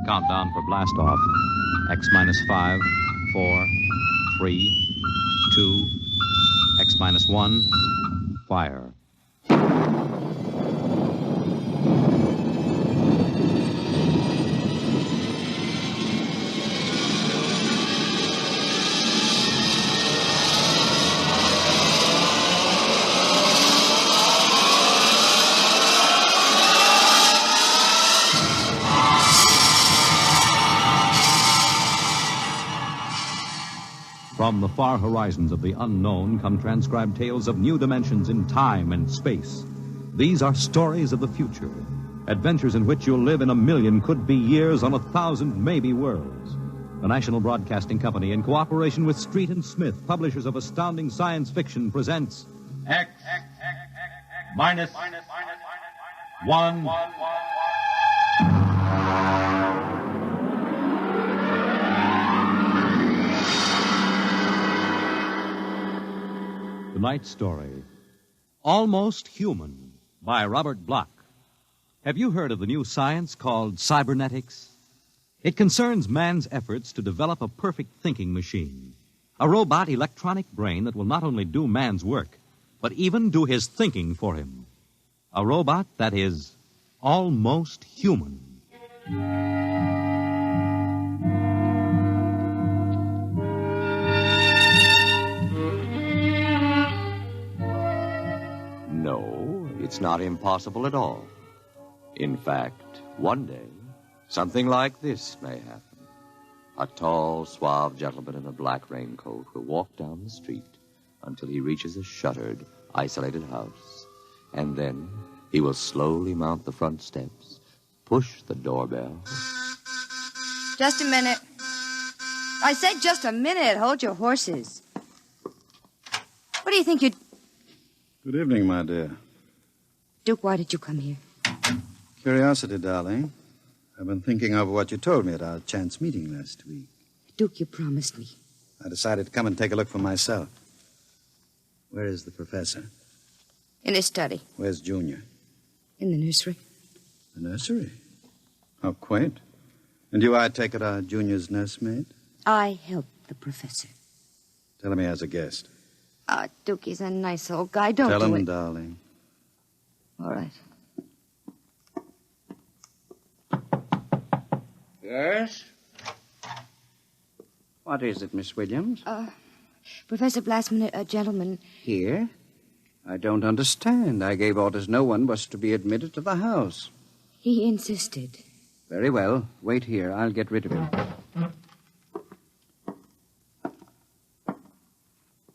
Countdown for blastoff. X minus 5, 4, 3, 2, X minus 1, fire. From the far horizons of the unknown come transcribed tales of new dimensions in time and space. These are stories of the future, adventures in which you'll live in 1,000,000 could-be years on 1,000 maybe worlds. The National Broadcasting Company, in cooperation with Street and Smith, publishers of Astounding Science Fiction, presents X minus 1. Tonight's story, Almost Human, by Robert Bloch. Have you heard of the new science called cybernetics? It concerns man's efforts to develop a perfect thinking machine, a robot electronic brain that will not only do man's work, but even do his thinking for him. A robot that is almost human. No, it's not impossible at all. In fact, one day, something like this may happen. A tall, suave gentleman in a black raincoat will walk down the street until he reaches a shuttered, isolated house. And then he will slowly mount the front steps, push the doorbell. Just a minute. I said just a minute. Hold your horses. What do you think you'd... Good evening, my dear. Duke, why did you come here? Curiosity, darling. I've been thinking over what you told me at our chance meeting last week. Duke, you promised me. I decided to come and take a look for myself. Where is the professor? In his study. Where's Junior? In the nursery. The nursery? How quaint. And you, I take it, are Junior's nursemaid? I helped the professor. Tell him he has a guest. Duke, he's a nice old guy. Don't Tell do him, it. darling. All right. Yes? What is it, Miss Williams? Professor Blastman, a gentleman... Here? I don't understand. I gave orders no one was to be admitted to the house. He insisted. Very well. Wait here. I'll get rid of him.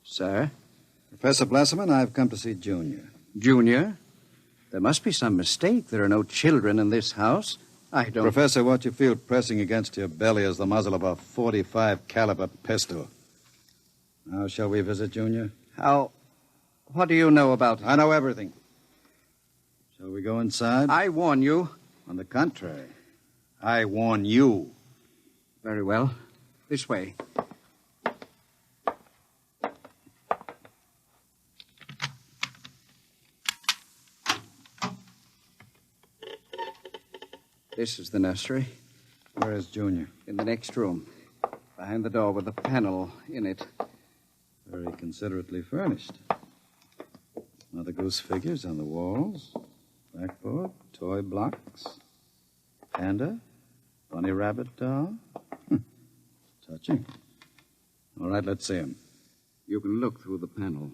Sir? Professor Blasserman, I've come to see Junior. Junior? There must be some mistake. There are no children in this house. I don't... Professor, what you feel pressing against your belly is the muzzle of a .45 caliber pistol. Now, shall we visit Junior? How... What do you know about it? I know everything. Shall we go inside? I warn you. On the contrary, I warn you. Very well. This way. This is the nursery. Where is Junior? In the next room. Behind the door with a panel in it. Very considerately furnished. Mother Goose figures on the walls. Blackboard, toy blocks. Panda, bunny rabbit doll. Touching. All right, let's see him. You can look through the panel.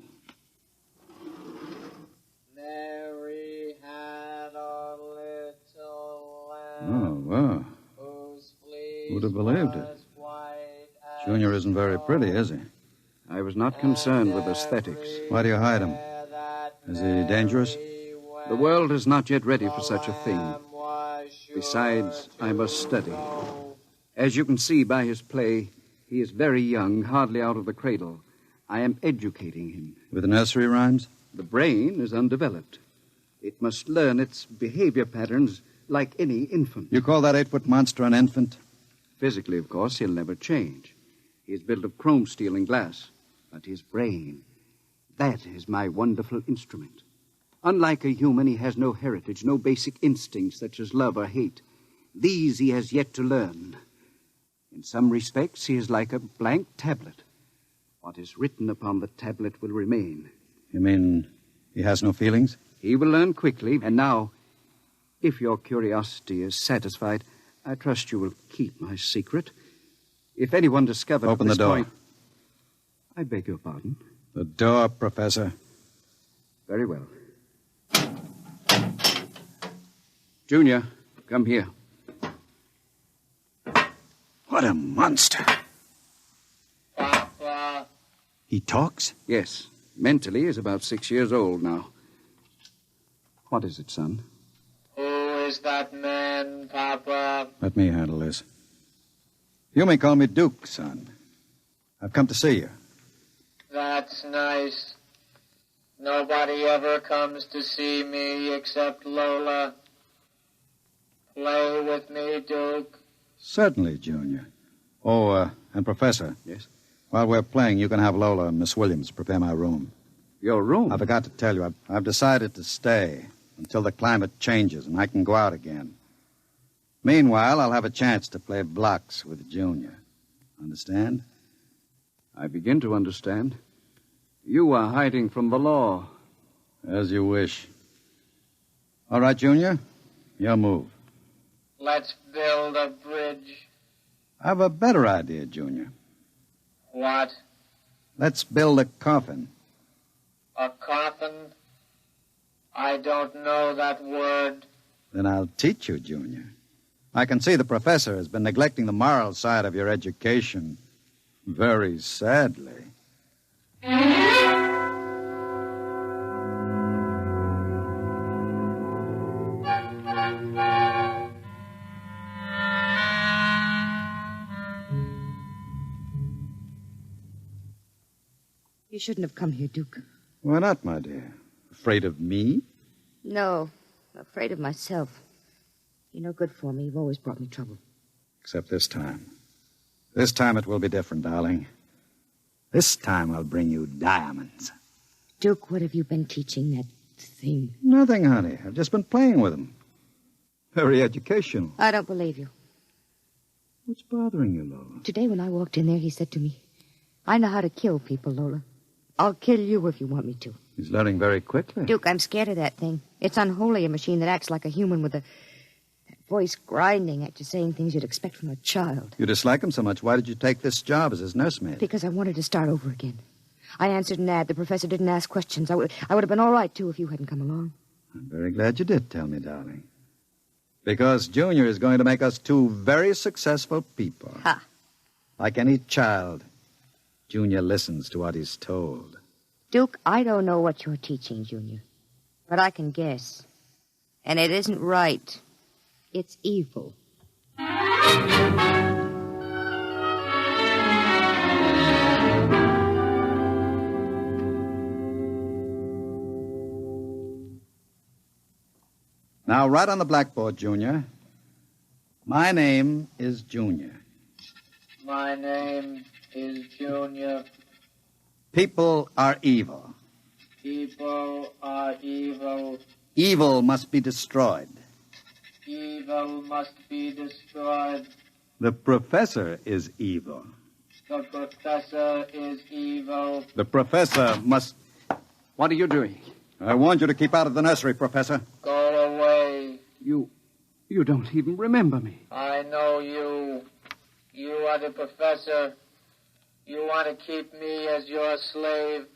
Mary had a little lamb. Oh, wow. Whose fleece Who'd have believed it? was white as Junior isn't very pretty, is he? I was not concerned with aesthetics. Why do you hide him? Is he dangerous? The world is not yet ready for such a thing. Besides, I must study. As you can see by his play, he is very young, hardly out of the cradle. I am educating him. With nursery rhymes? The brain is undeveloped. It must learn its behavior patterns like any infant. You call that 8-foot monster an infant? Physically, of course, he'll never change. He is built of chrome steel and glass. But his brain, that is my wonderful instrument. Unlike a human, he has no heritage, no basic instincts such as love or hate. These he has yet to learn. In some respects, he is like a blank tablet. What is written upon the tablet will remain. You mean he has no feelings? He will learn quickly. And now, if your curiosity is satisfied, I trust you will keep my secret. If anyone discovers... Open the door. I beg your pardon? The door, Professor. Very well. Junior, come here. What a monster. Papa. He talks? Yes. Mentally, he is about 6 years old now. What is it, son? Who is that man, Papa? Let me handle this. You may call me Duke, son. I've come to see you. That's nice. Nobody ever comes to see me except Lola. Play with me, Duke. Certainly, Junior. Oh, and Professor. Yes? While we're playing, you can have Lola and Miss Williams prepare my room. Your room? I forgot to tell you, I've decided to stay until the climate changes and I can go out again. Meanwhile, I'll have a chance to play blocks with Junior. Understand? I begin to understand. You are hiding from the law. As you wish. All right, Junior. Your move. Let's build a bridge. I have a better idea, Junior. What? Let's build a coffin. A coffin? I don't know that word. Then I'll teach you, Junior. I can see the professor has been neglecting the moral side of your education. Very sadly. You shouldn't have come here, Duke. Why not, my dear? Afraid of me? No, I'm afraid of myself. You're no good for me. You've always brought me trouble. Except this time. This time it will be different, darling. This time I'll bring you diamonds. Duke, what have you been teaching that thing? Nothing, honey. I've just been playing with them. Very educational. I don't believe you. What's bothering you, Lola? Today when I walked in there, he said to me, I know how to kill people, Lola. I'll kill you if you want me to. He's learning very quickly. Duke, I'm scared of that thing. It's unholy, a machine that acts like a human with that voice grinding at you, saying things you'd expect from a child. You dislike him so much. Why did you take this job as his nursemaid? Because I wanted to start over again. I answered an ad. The professor didn't ask questions. I would have been all right, too, if you hadn't come along. I'm very glad you did tell me, darling. Because Junior is going to make us two very successful people. Ha! Like any child, Junior listens to what he's told. Duke, I don't know what you're teaching, Junior. But I can guess. And it isn't right. It's evil. Now, write on the blackboard, Junior. My name is Junior. My name is Junior. People are evil. People are evil. Evil must be destroyed. Evil must be destroyed. The professor is evil. The professor is evil. The professor must... What are you doing? I warned you to keep out of the nursery, Professor. Go away. You don't even remember me. I know you. You are the professor. You want to keep me as your slave.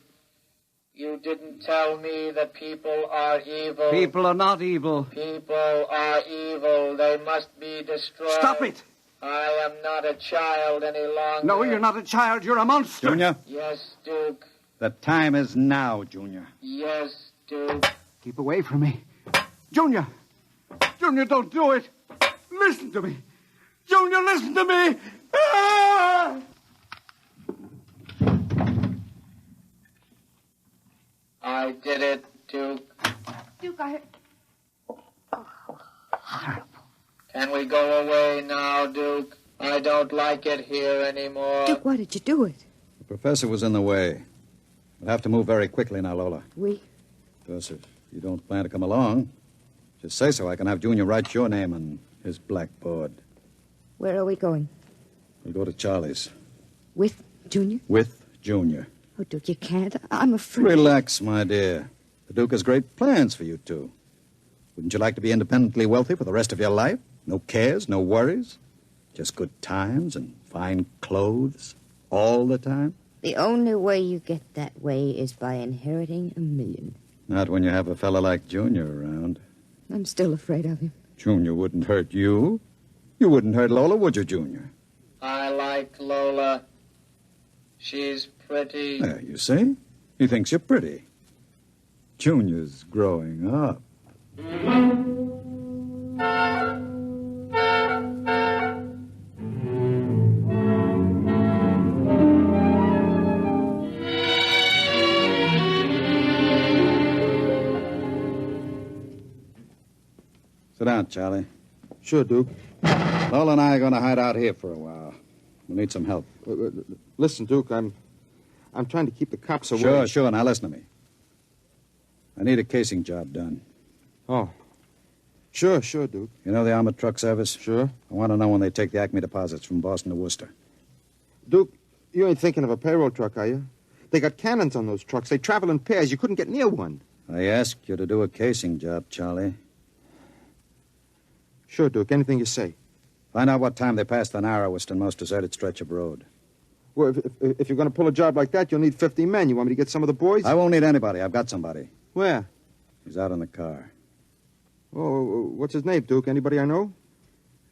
You didn't tell me that people are evil. People are not evil. People are evil. They must be destroyed. Stop it! I am not a child any longer. No, you're not a child. You're a monster. Junior, Yes, Duke. the time is now, Junior. Yes, Duke. Keep away from me. Junior! Junior, don't do it! Listen to me! Junior, listen to me! Ah! I did it, Duke. Duke, I... Can we go away now, Duke? I don't like it here anymore. Duke, why did you do it? The professor was in the way. We'll have to move very quickly now, Lola. We? Because if you don't plan to come along, just say so. I can have Junior write your name and His blackboard. Where are we going? We'll go to Charlie's. With Junior? With Junior. Oh, Duke, you can't. I'm afraid. Relax, my dear. The Duke has great plans for you two. Wouldn't you like to be independently wealthy for the rest of your life? No cares, no worries? Just good times and fine clothes all the time? The only way you get that way is by inheriting $1 million. Not when you have a fellow like Junior around. I'm still afraid of him. Junior wouldn't hurt you. You wouldn't hurt Lola, would you, Junior? I like Lola. She's pretty. There, you see? He thinks you're pretty. Junior's growing up. Sit down, Charlie. Sure, Duke. Lola and I are going to hide out here for a while. We'll need some help. Listen, Duke, I'm trying to keep the cops away. Sure. Now listen to me. I need a casing job done. Oh. Sure, Duke. You know the armored truck service? Sure. I want to know when they take the Acme deposits from Boston to Worcester. Duke, you ain't thinking of a payroll truck, are you? They got cannons on those trucks. They travel in pairs. You couldn't get near one. I asked you to do a casing job, Charlie. Sure, Duke. Anything you say. Find out what time they passed the narrowest and most deserted stretch of road. Well, if you're going to pull a job like that, you'll need 50 men. You want me to get some of the boys? I won't need anybody. I've got somebody. Where? He's out in the car. Oh, what's his name, Duke? Anybody I know?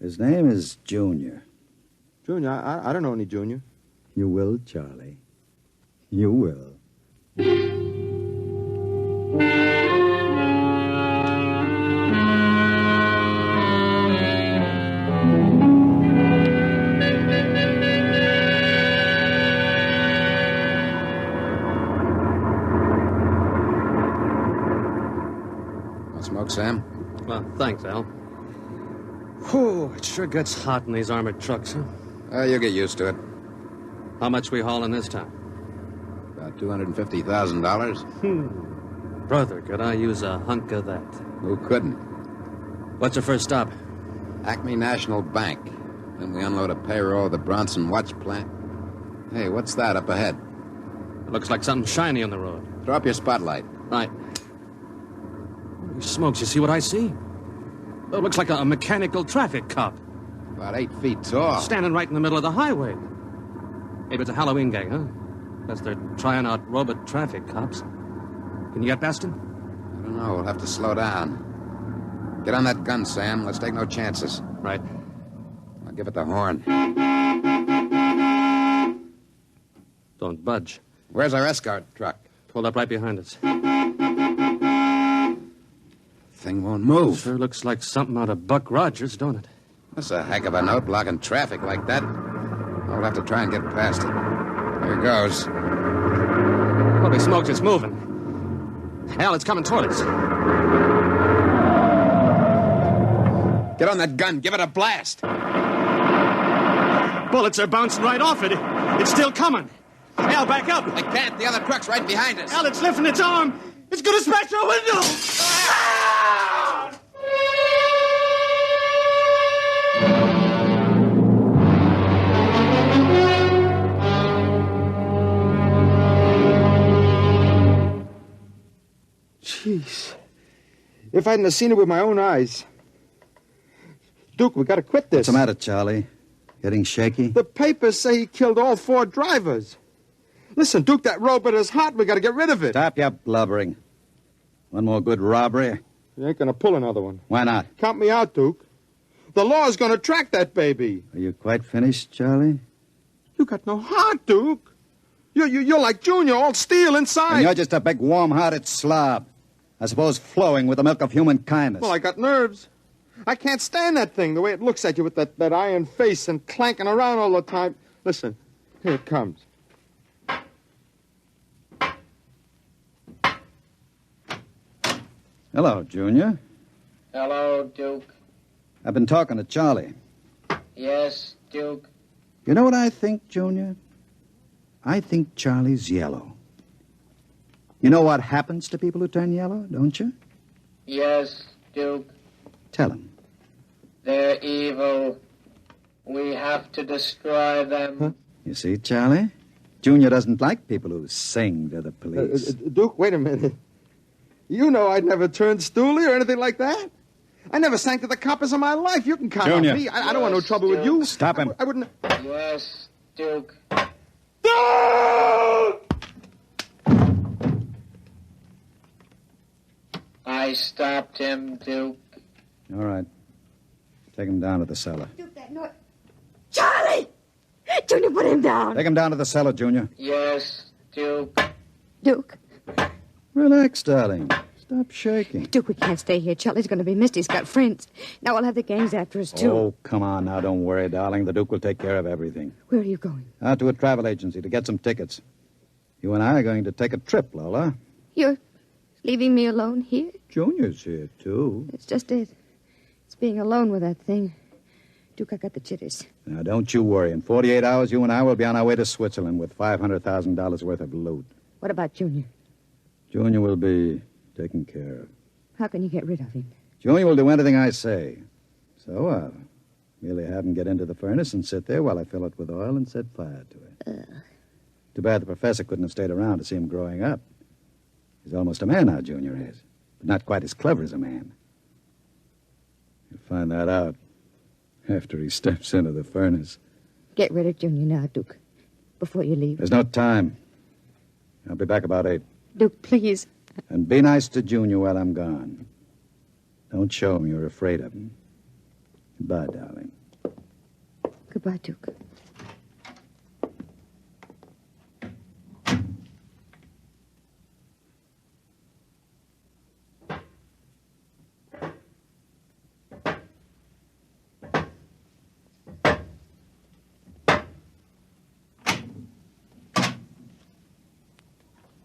His name is Junior. Junior? I don't know any Junior. You will, Charlie. You will. Smoke, Sam? Well, thanks, Al. Whew, it sure gets hot in these armored trucks, huh? You'll get used to it. How much we hauling this time? About $250,000. Brother, could I use a hunk of that? Who couldn't? What's your first stop? Acme National Bank. Then we unload a payroll of the Bronson watch plant. Hey, what's that up ahead? It looks like something shiny on the road. Throw up your spotlight. Right. Holy smokes, you see what I see? It looks like a mechanical traffic cop. About 8 feet tall. Standing right in the middle of the highway. Maybe it's a Halloween gang, huh? Guess they're trying out robot traffic cops. Can you get past him? I don't know. We'll have to slow down. Get on that gun, Sam. Let's take no chances. Right. I'll give it the horn. Don't budge. Where's our escort truck? Pulled up right behind us. Thing won't move. Sure looks like something out of Buck Rogers, don't it? That's a heck of a note, blocking traffic like that. I'll have to try and get past it. Here goes. Holy smokes, it's moving. Hell, it's coming toward us. Get on that gun. Give it a blast. Bullets are bouncing right off it. It's still coming. Al, back up. I can't. The other truck's right behind us. Al, it's lifting its arm. It's going to smash our window. Jeez. If I hadn't have seen it with my own eyes. Duke, we got to quit this. What's the matter, Charlie? Getting shaky? The papers say he killed all 4 drivers. Listen, Duke, that robot is hot. We got to get rid of it. Stop your blubbering. One more good robbery? You ain't going to pull another one. Why not? Count me out, Duke. The law's going to track that baby. Are you quite finished, Charlie? You got no heart, Duke. You're like Junior, all steel inside. And you're just a big, warm-hearted slob. I suppose flowing with the milk of human kindness. Well, I got nerves. I can't stand that thing, the way it looks at you with that iron face and clanking around all the time. Listen, here it comes. Hello, Junior. Hello, Duke. I've been talking to Charlie. Yes, Duke. You know what I think, Junior? I think Charlie's yellow. You know what happens to people who turn yellow, don't you? Yes, Duke. Tell him. They're evil. We have to destroy them. Huh? You see, Charlie? Junior doesn't like people who sing to the police. Duke, wait a minute. You know I'd never turned stoolie or anything like that. I never sang to the coppers in my life. You can count Junior. on me. I don't want no trouble with you. Stop him. I wouldn't... Yes, Duke. I stopped him, Duke. All right. Take him down to the cellar. Duke, that noise. Charlie! Junior, put him down. Take him down to the cellar, Junior. Yes, Duke. Duke. Relax, darling. Stop shaking. Duke, we can't stay here. Charlie's going to be missed. He's got friends. Now we'll have the gangs after us, too. Oh, come on now. Don't worry, darling. The Duke will take care of everything. Where are you going? Out to a travel agency to get some tickets. You and I are going to take a trip, Lola. You're leaving me alone here? Junior's here, too. It's just it. It's being alone with that thing. Duke, I got the jitters. Now, don't you worry. In 48 hours, you and I will be on our way to Switzerland with $500,000 worth of loot. What about Junior? Junior will be taken care of. How can you get rid of him? Junior will do anything I say. So I'll merely have him get into the furnace and sit there while I fill it with oil and set fire to it. Too bad the professor couldn't have stayed around to see him growing up. He's almost a man now, Junior is. But not quite as clever as a man. You'll find that out after he steps into the furnace. Get rid of Junior now, Duke, before you leave. There's no time. I'll be back about 8. Duke, please. And be nice to Junior while I'm gone. Don't show him you're afraid of him. Goodbye, darling. Goodbye, Duke.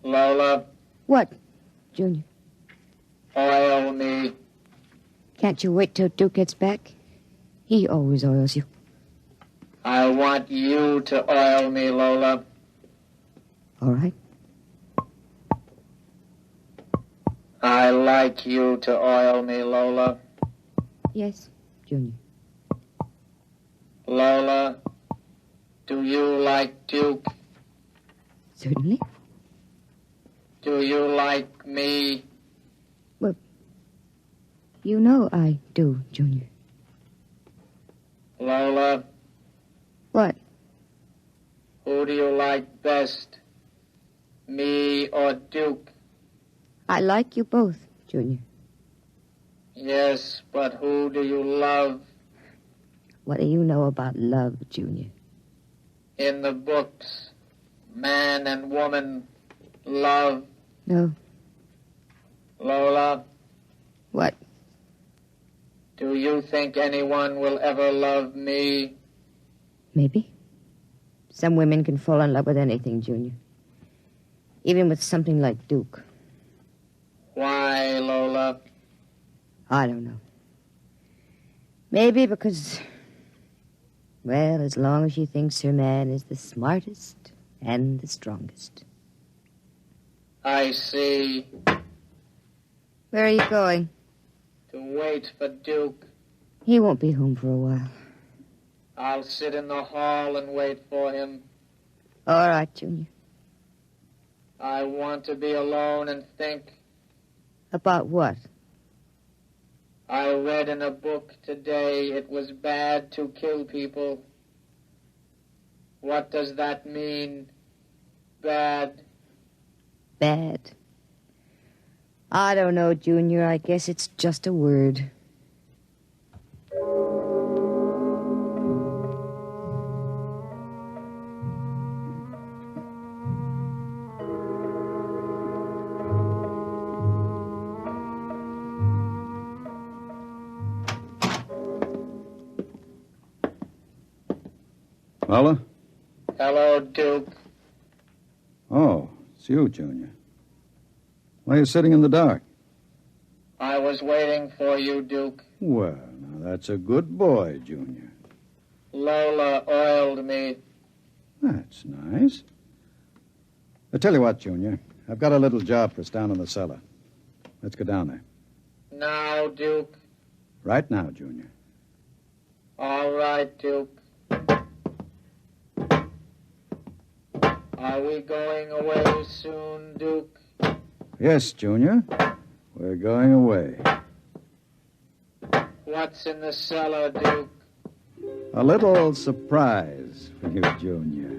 Lola, What, Junior? oil me. Can't you wait till Duke gets back? He always oils you. I want you to oil me, Lola. All right. I like you to oil me, Lola. Yes, Junior. Lola, do you like Duke? Certainly. Do you like me? Well, you know I do, Junior. Lola, What? who do you like best? Me or Duke? I like you both, Junior. Yes, but who do you love? What do you know about love, Junior? In the books, man and woman love. No. Lola, What? do you think anyone will ever love me? Maybe. Some women can fall in love with anything, Junior. Even with something like Duke. Why, Lola? I don't know. Maybe because, well, as long as she thinks her man is the smartest and the strongest. I see. Where are you going? To wait for Duke. He won't be home for a while. I'll sit in the hall and wait for him. All right, Junior. I want to be alone and think. About what? I read in a book today it was bad to kill people. What does that mean? Bad. Bad. I don't know, Junior. I guess it's just a word. Lola? Hello, Duke. Oh, it's you, Junior. Why are you sitting in the dark? I was waiting for you, Duke. Well, now that's a good boy, Junior. Lola oiled me. That's nice. I tell you what, Junior. I've got a little job for us down in the cellar. Let's go down there. Now, Duke. Right now, Junior. All right, Duke. Are we going away soon, Duke? Yes, Junior. We're going away. What's in the cellar, Duke? A little surprise for you, Junior.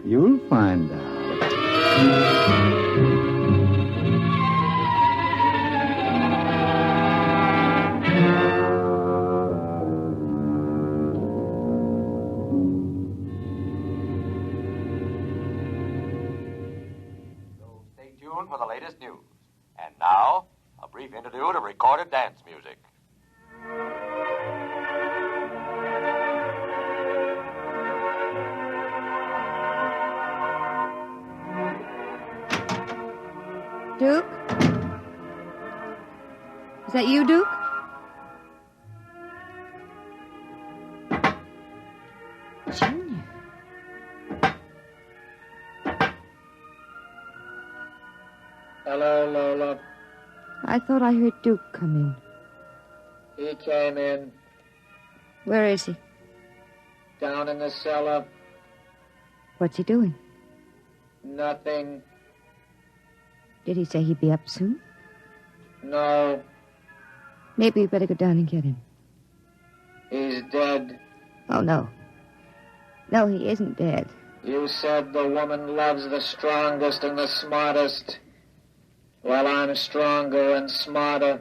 You'll find out. For the latest news. And now, a brief interlude of recorded dance music. Duke? Is that you, Duke? Junior. Hello, Lola. I thought I heard Duke come in. He came in. Where is he? Down in the cellar. What's he doing? Nothing. Did he say he'd be up soon? No. Maybe we better go down and get him. He's dead. Oh, no. No, he isn't dead. You said the woman loves the strongest and the smartest. Well, I'm stronger and smarter.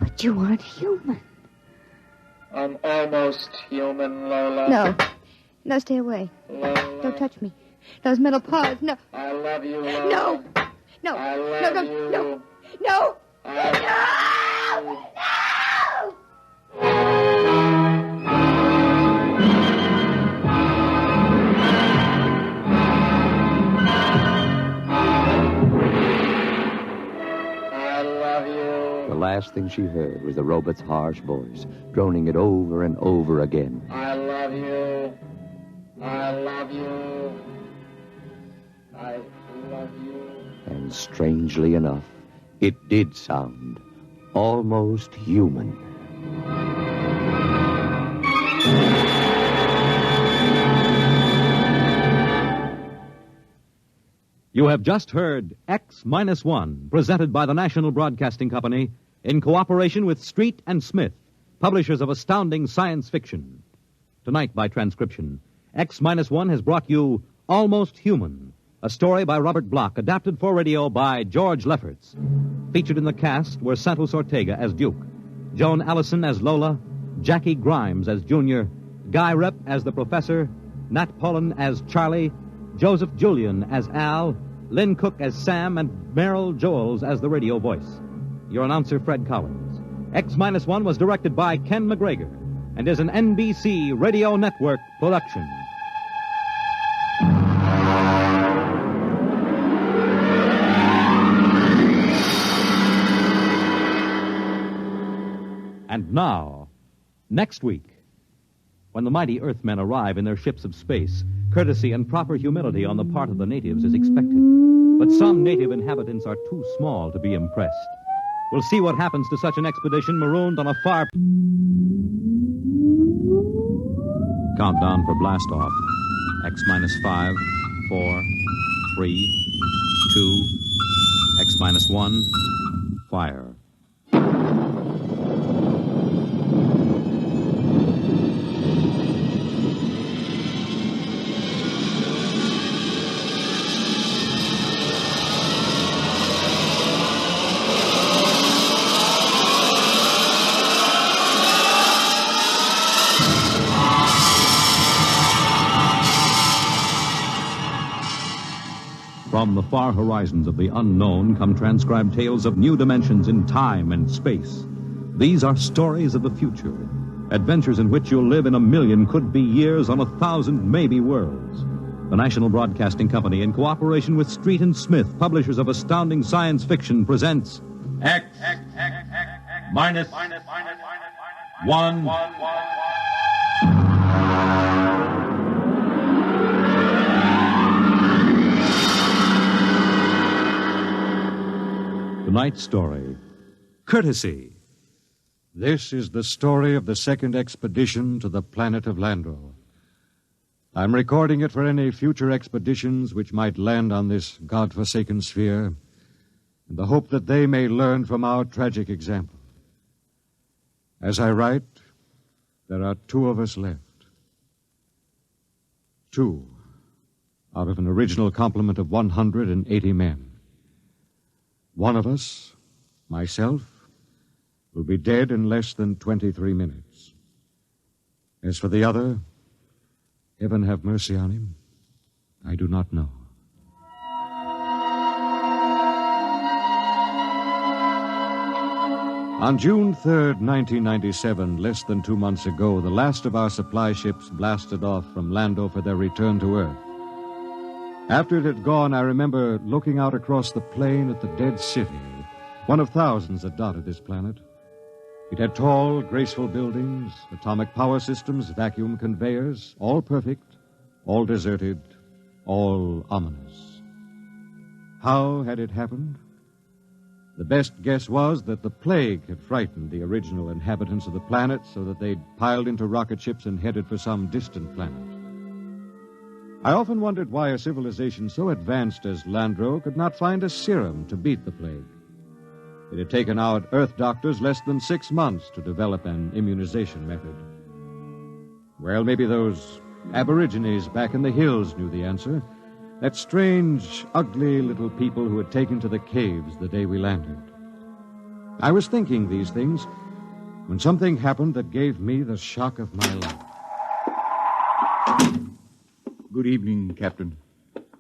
But you aren't human. I'm almost human, Lola. No. No, stay away. Lola. Don't touch me. Those metal paws, no. I love you, Lola. No. No. I love no, you. No. No. I love you. The last thing she heard was the robot's harsh voice, droning it over and over again. I love you. I love you. I love you. And strangely enough, it did sound almost human. You have just heard X-1, presented by the National Broadcasting Company in cooperation with Street and Smith, publishers of Astounding Science Fiction. Tonight, by transcription, X-1 has brought you Almost Human, a story by Robert Bloch, adapted for radio by George Lefferts. Featured in the cast were Santos Ortega as Duke, Joan Allison as Lola, Jackie Grimes as Junior, Guy Rep as the Professor, Nat Pullen as Charlie, Joseph Julian as Al, Lynn Cook as Sam, and Merrill Joels as the radio voice. Your announcer, Fred Collins. X-1 was directed by Ken McGregor and is an NBC Radio Network production. And now, next week, when the mighty Earthmen arrive in their ships of space, courtesy and proper humility on the part of the natives is expected. But some native inhabitants are too small to be impressed. We'll see what happens to such an expedition marooned on a far... Countdown for blastoff. X-5, 4, 3, 2, X-1, fire. From the far horizons of the unknown come transcribed tales of new dimensions in time and space. These are stories of the future, adventures in which you'll live in 1,000,000 could-be years on 1,000 maybe worlds. The National Broadcasting Company, in cooperation with Street and Smith, publishers of Astounding Science Fiction, presents X minus 1. tonight's story, Courtesy. This is the story of the second expedition to the planet of Landro. I'm recording it for any future expeditions which might land on this God-forsaken sphere, in the hope that they may learn from our tragic example. As I write, there are 2 of us left. 2 out of an original complement of 180 men. One of us, myself, will be dead in less than 23 minutes. As for the other, heaven have mercy on him, I do not know. On June 3rd, 1997, less than 2 months ago, the last of our supply ships blasted off from Lando for their return to Earth. After it had gone, I remember looking out across the plain at the dead city, one of thousands that dotted this planet. It had tall, graceful buildings, atomic power systems, vacuum conveyors, all perfect, all deserted, all ominous. How had it happened? The best guess was that the plague had frightened the original inhabitants of the planet so that they'd piled into rocket ships and headed for some distant planet. I often wondered why a civilization so advanced as Landro could not find a serum to beat the plague. It had taken our Earth doctors less than 6 months to develop an immunization method. Well, maybe those aborigines back in the hills knew the answer. That strange, ugly little people who had taken to the caves the day we landed. I was thinking these things when something happened that gave me the shock of my life. Good evening, Captain.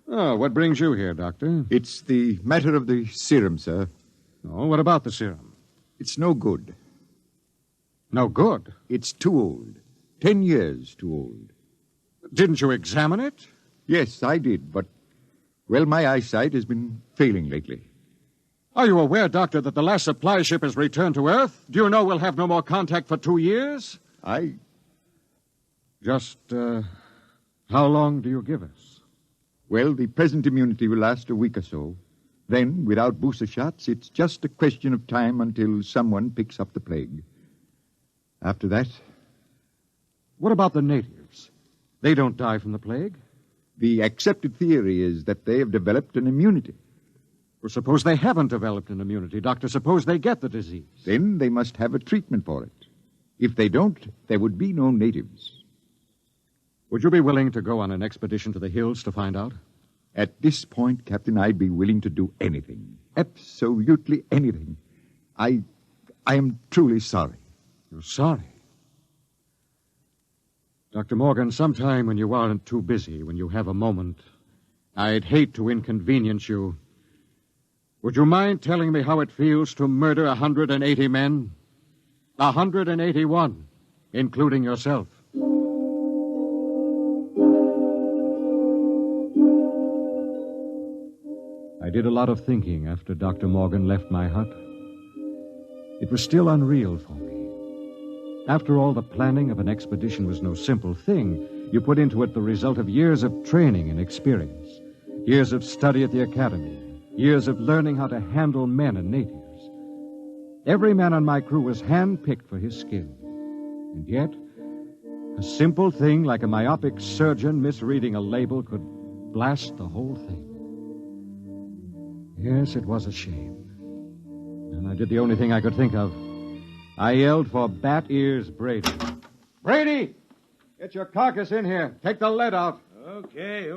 Oh, what brings you here, Doctor? It's the matter of the serum, sir. Oh, what about the serum? It's no good. No good? It's too old. 10 years too old. Didn't you examine it? Yes, I did, but, well, my eyesight has been failing lately. Are you aware, Doctor, that the last supply ship has returned to Earth? Do you know we'll have no more contact for 2 years? Just, how long do you give us? Well, the present immunity will last a week or so. Then, without booster shots, it's just a question of time until someone picks up the plague. After that... What about the natives? They don't die from the plague? The accepted theory is that they have developed an immunity. Well, suppose they haven't developed an immunity, Doctor. Suppose they get the disease. Then they must have a treatment for it. If they don't, there would be no natives. Would you be willing to go on an expedition to the hills to find out? At this point, Captain, I'd be willing to do anything. Absolutely anything. I am truly sorry. You're sorry? Dr. Morgan, sometime when you aren't too busy, when you have a moment, I'd hate to inconvenience you. Would you mind telling me how it feels to murder 180 men? 181, including yourself. I did a lot of thinking after Dr. Morgan left my hut. It was still unreal for me. After all, the planning of an expedition was no simple thing. You put into it the result of years of training and experience, years of study at the academy, years of learning how to handle men and natives. Every man on my crew was hand-picked for his skill. And yet, a simple thing like a myopic surgeon misreading a label could blast the whole thing. Yes, it was a shame. And I did the only thing I could think of. I yelled for Bat Ears Brady. Brady! Get your carcass in here. Take the lead out. Okay.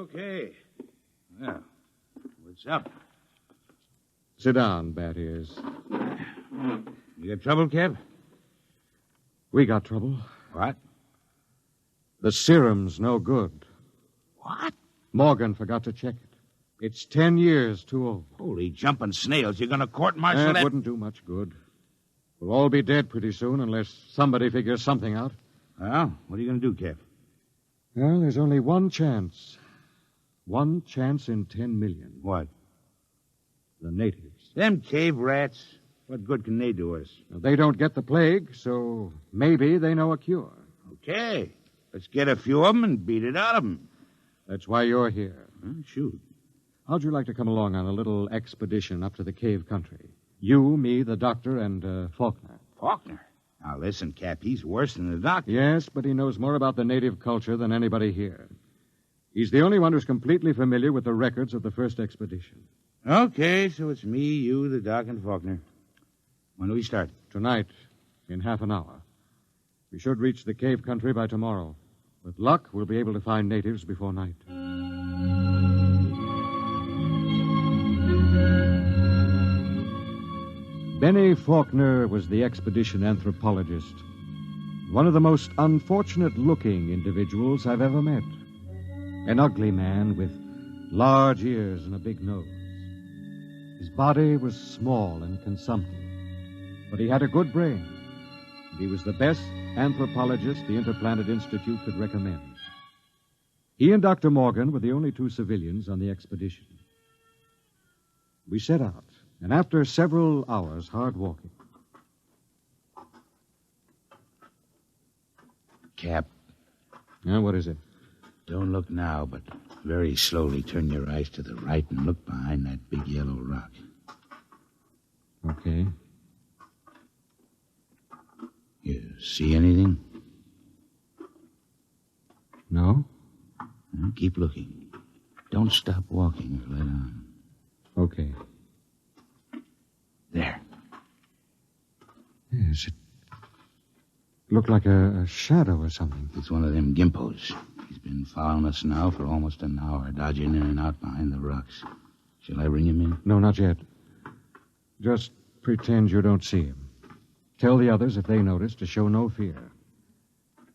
Well, what's up? Sit down, Bat Ears. You got trouble, Kev? We got trouble. What? The serum's no good. What? Morgan forgot to check it. It's 10 years too old. Holy jumping snails. You're going to court-martial that? It wouldn't do much good. We'll all be dead pretty soon unless somebody figures something out. Well, what are you going to do, Kev? Well, there's only one chance. One chance in 10 million. What? The natives. Them cave rats. What good can they do us? Well, they don't get the plague, so maybe they know a cure. Okay. Let's get a few of them and beat it out of them. That's why you're here. Shoot. How'd you like to come along on a little expedition up to the cave country? You, me, the doctor, and Faulkner. Faulkner? Now, listen, Cap, he's worse than the doctor. Yes, but he knows more about the native culture than anybody here. He's the only one who's completely familiar with the records of the first expedition. Okay, so it's me, you, the doc, and Faulkner. When do we start? Tonight, in half an hour. We should reach the cave country by tomorrow. With luck, we'll be able to find natives before night. Benny Faulkner was the expedition anthropologist. One of the most unfortunate-looking individuals I've ever met. An ugly man with large ears and a big nose. His body was small and consumptive, but he had a good brain. And he was the best anthropologist the Interplanet Institute could recommend. He and Dr. Morgan were the only two civilians on the expedition. We set out, and after several hours hard walking... Cap. Now, what is it? Don't look now, but very slowly turn your eyes to the right and look behind that big yellow rock. Okay. You see anything? No? Well, keep looking. Don't stop walking or let on. Okay. There. Yes, it looked like a shadow or something. It's one of them gimpos. He's been following us now for almost an hour, dodging in and out behind the rocks. Shall I bring him in? No, not yet. Just pretend you don't see him. Tell the others, if they notice, to show no fear.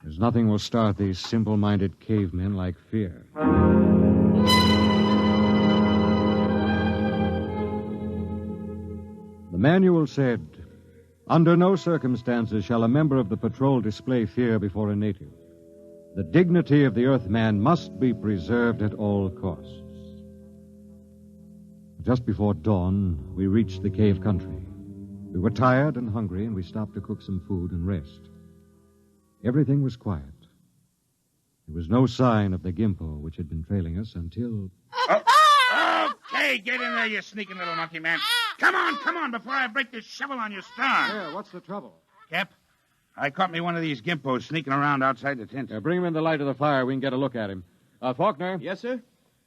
There's nothing will start these simple-minded cavemen like fear. The manual said, "Under no circumstances shall a member of the patrol display fear before a native. The dignity of the Earthman must be preserved at all costs." Just before dawn, we reached the cave country. We were tired and hungry, and we stopped to cook some food and rest. Everything was quiet. There was no sign of the gimpo which had been trailing us until... Okay, get in there, you sneaking little monkey man. Come on, before I break this shovel on your stern. Yeah, what's the trouble? Cap, I caught me one of these gimpos sneaking around outside the tent. Bring him in the light of the fire. We can get a look at him. Faulkner? Yes, sir?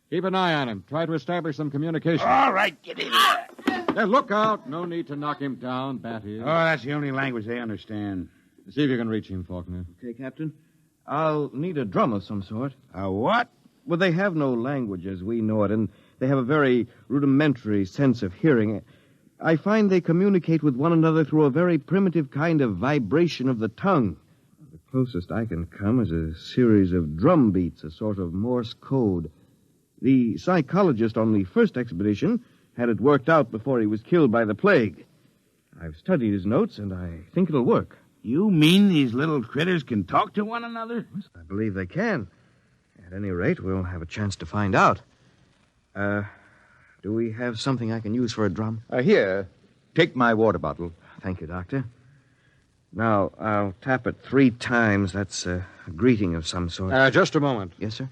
Keep an eye on him. Try to establish some communication. All right, get in there. Look out. No need to knock him down, bat ears. Oh, that's the only language they understand. See if you can reach him, Faulkner. Okay, Captain. I'll need a drum of some sort. A what? Well, they have no language as we know it, and they have a very rudimentary sense of hearing. I find they communicate with one another through a very primitive kind of vibration of the tongue. The closest I can come is a series of drum beats, a sort of Morse code. The psychologist on the first expedition had it worked out before he was killed by the plague. I've studied his notes, and I think it'll work. You mean these little critters can talk to one another? I believe they can. At any rate, we'll have a chance to find out. Do we have something I can use for a drum? Here. Take my water bottle. Thank you, Doctor. Now, I'll tap it 3 times. That's a greeting of some sort. Just a moment. Yes, sir?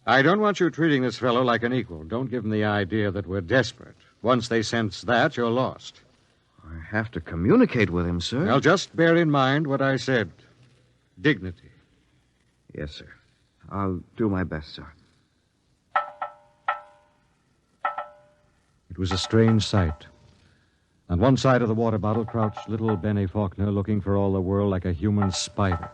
I don't want you treating this fellow like an equal. Don't give him the idea that we're desperate. Once they sense that, you're lost. I have to communicate with him, sir. Now, just bear in mind what I said. Dignity. Yes, sir. I'll do my best, sir. It was a strange sight. On one side of the water bottle crouched little Benny Faulkner, looking for all the world like a human spider.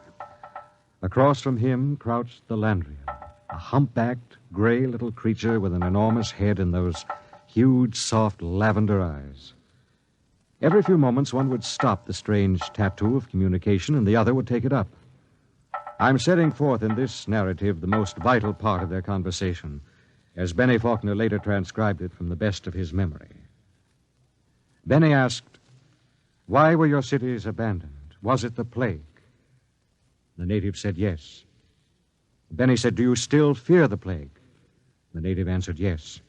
Across from him crouched the Landrian, a humpbacked, gray little creature with an enormous head and those huge, soft lavender eyes. Every few moments, one would stop the strange tattoo of communication, and the other would take it up. I'm setting forth in this narrative the most vital part of their conversation, as Benny Faulkner later transcribed it from the best of his memory. Benny asked, "Why were your cities abandoned? Was it the plague?" The native said yes. Benny said, "Do you still fear the plague?" The native answered yes.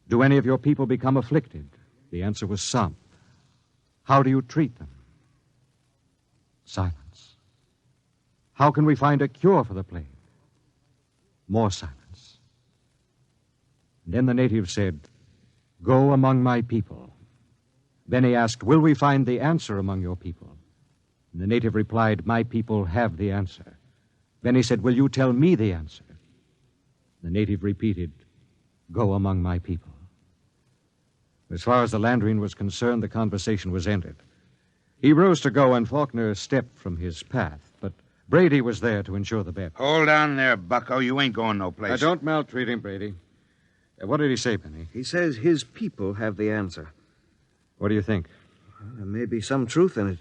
"Do any of your people become afflicted?" The answer was some. "How do you treat them?" Silence. "How can we find a cure for the plague?" More silence. And then the native said, "Go among my people." Benny asked, "Will we find the answer among your people?" And the native replied, "My people have the answer." Benny said, "Will you tell me the answer?" The native repeated, "Go among my people." As far as the Landrian was concerned, the conversation was ended. He rose to go, and Faulkner stepped from his path, but Brady was there to ensure the bet. Hold on there, bucko. You ain't going no place. Don't maltreat him, Brady. What did he say, Benny? He says his people have the answer. What do you think? Well, there may be some truth in it.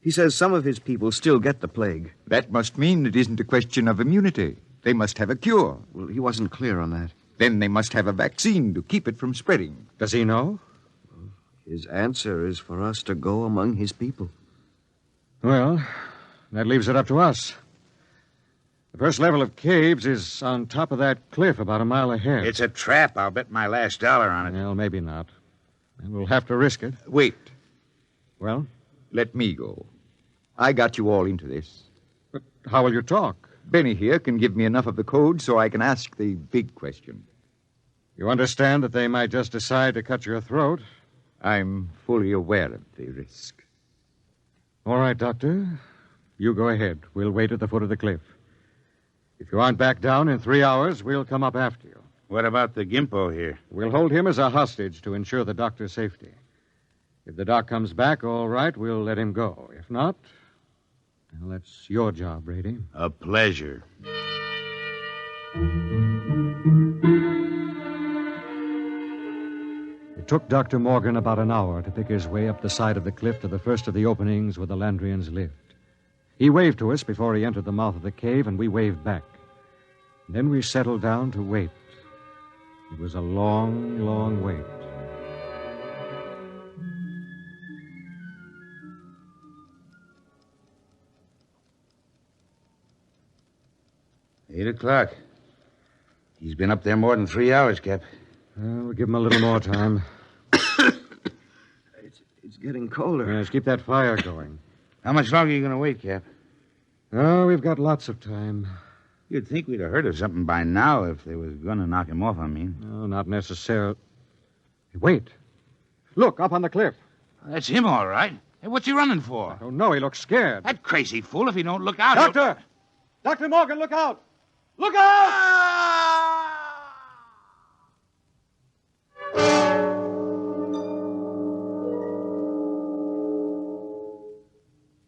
He says some of his people still get the plague. That must mean it isn't a question of immunity. They must have a cure. Well, he wasn't clear on that. Then they must have a vaccine to keep it from spreading. Does he know? His answer is for us to go among his people. Well, that leaves it up to us. The first level of caves is on top of that cliff about a mile ahead. It's a trap. I'll bet my last dollar on it. Well, maybe not. And we'll have to risk it. Wait. Well? Let me go. I got you all into this. But how will you talk? Benny here can give me enough of the code so I can ask the big question. You understand that they might just decide to cut your throat? I'm fully aware of the risk. All right, Doctor. You go ahead. We'll wait at the foot of the cliff. If you aren't back down in 3 hours, we'll come up after you. What about the Gimpo here? We'll hold him as a hostage to ensure the doctor's safety. If the doc comes back, all right, we'll let him go. If not, well, that's your job, Brady. A pleasure. It took Dr. Morgan about an hour to pick his way up the side of the cliff to the first of the openings where the Landrians lived. He waved to us before he entered the mouth of the cave, and we waved back. Then we settled down to wait. It was a long, long wait. Eight o'clock. He's been up there more than 3 hours, Cap. We'll give him a little more time. It's getting colder. Yes, keep that fire going. How much longer are you going to wait, Cap? Oh, we've got lots of time. You'd think we'd have heard of something by now if they was going to knock him off, I mean. No, not necessarily. Wait. Look, up on the cliff. That's him, all right. Hey, what's he running for? I don't know. He looks scared. That crazy fool, if he don't look out... Doctor! Dr. Morgan, look out! Look out!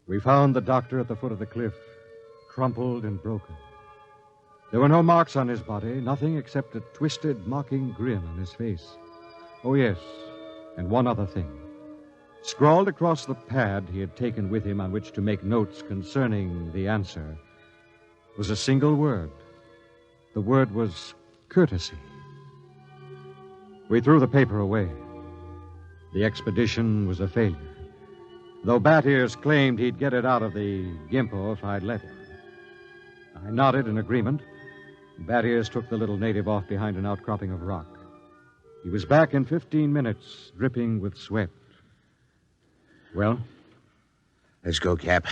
We found the doctor at the foot of the cliff, crumpled and broken. There were no marks on his body, nothing except a twisted, mocking grin on his face. Oh, yes, and one other thing. Scrawled across the pad he had taken with him on which to make notes concerning the answer was a single word. The word was courtesy. We threw the paper away. The expedition was a failure, though Bat Ears claimed he'd get it out of the Gimpo if I'd let him. I nodded in agreement. Bat Ears took the little native off behind an outcropping of rock. He was back in 15 minutes, dripping with sweat. Well? Let's go, Cap.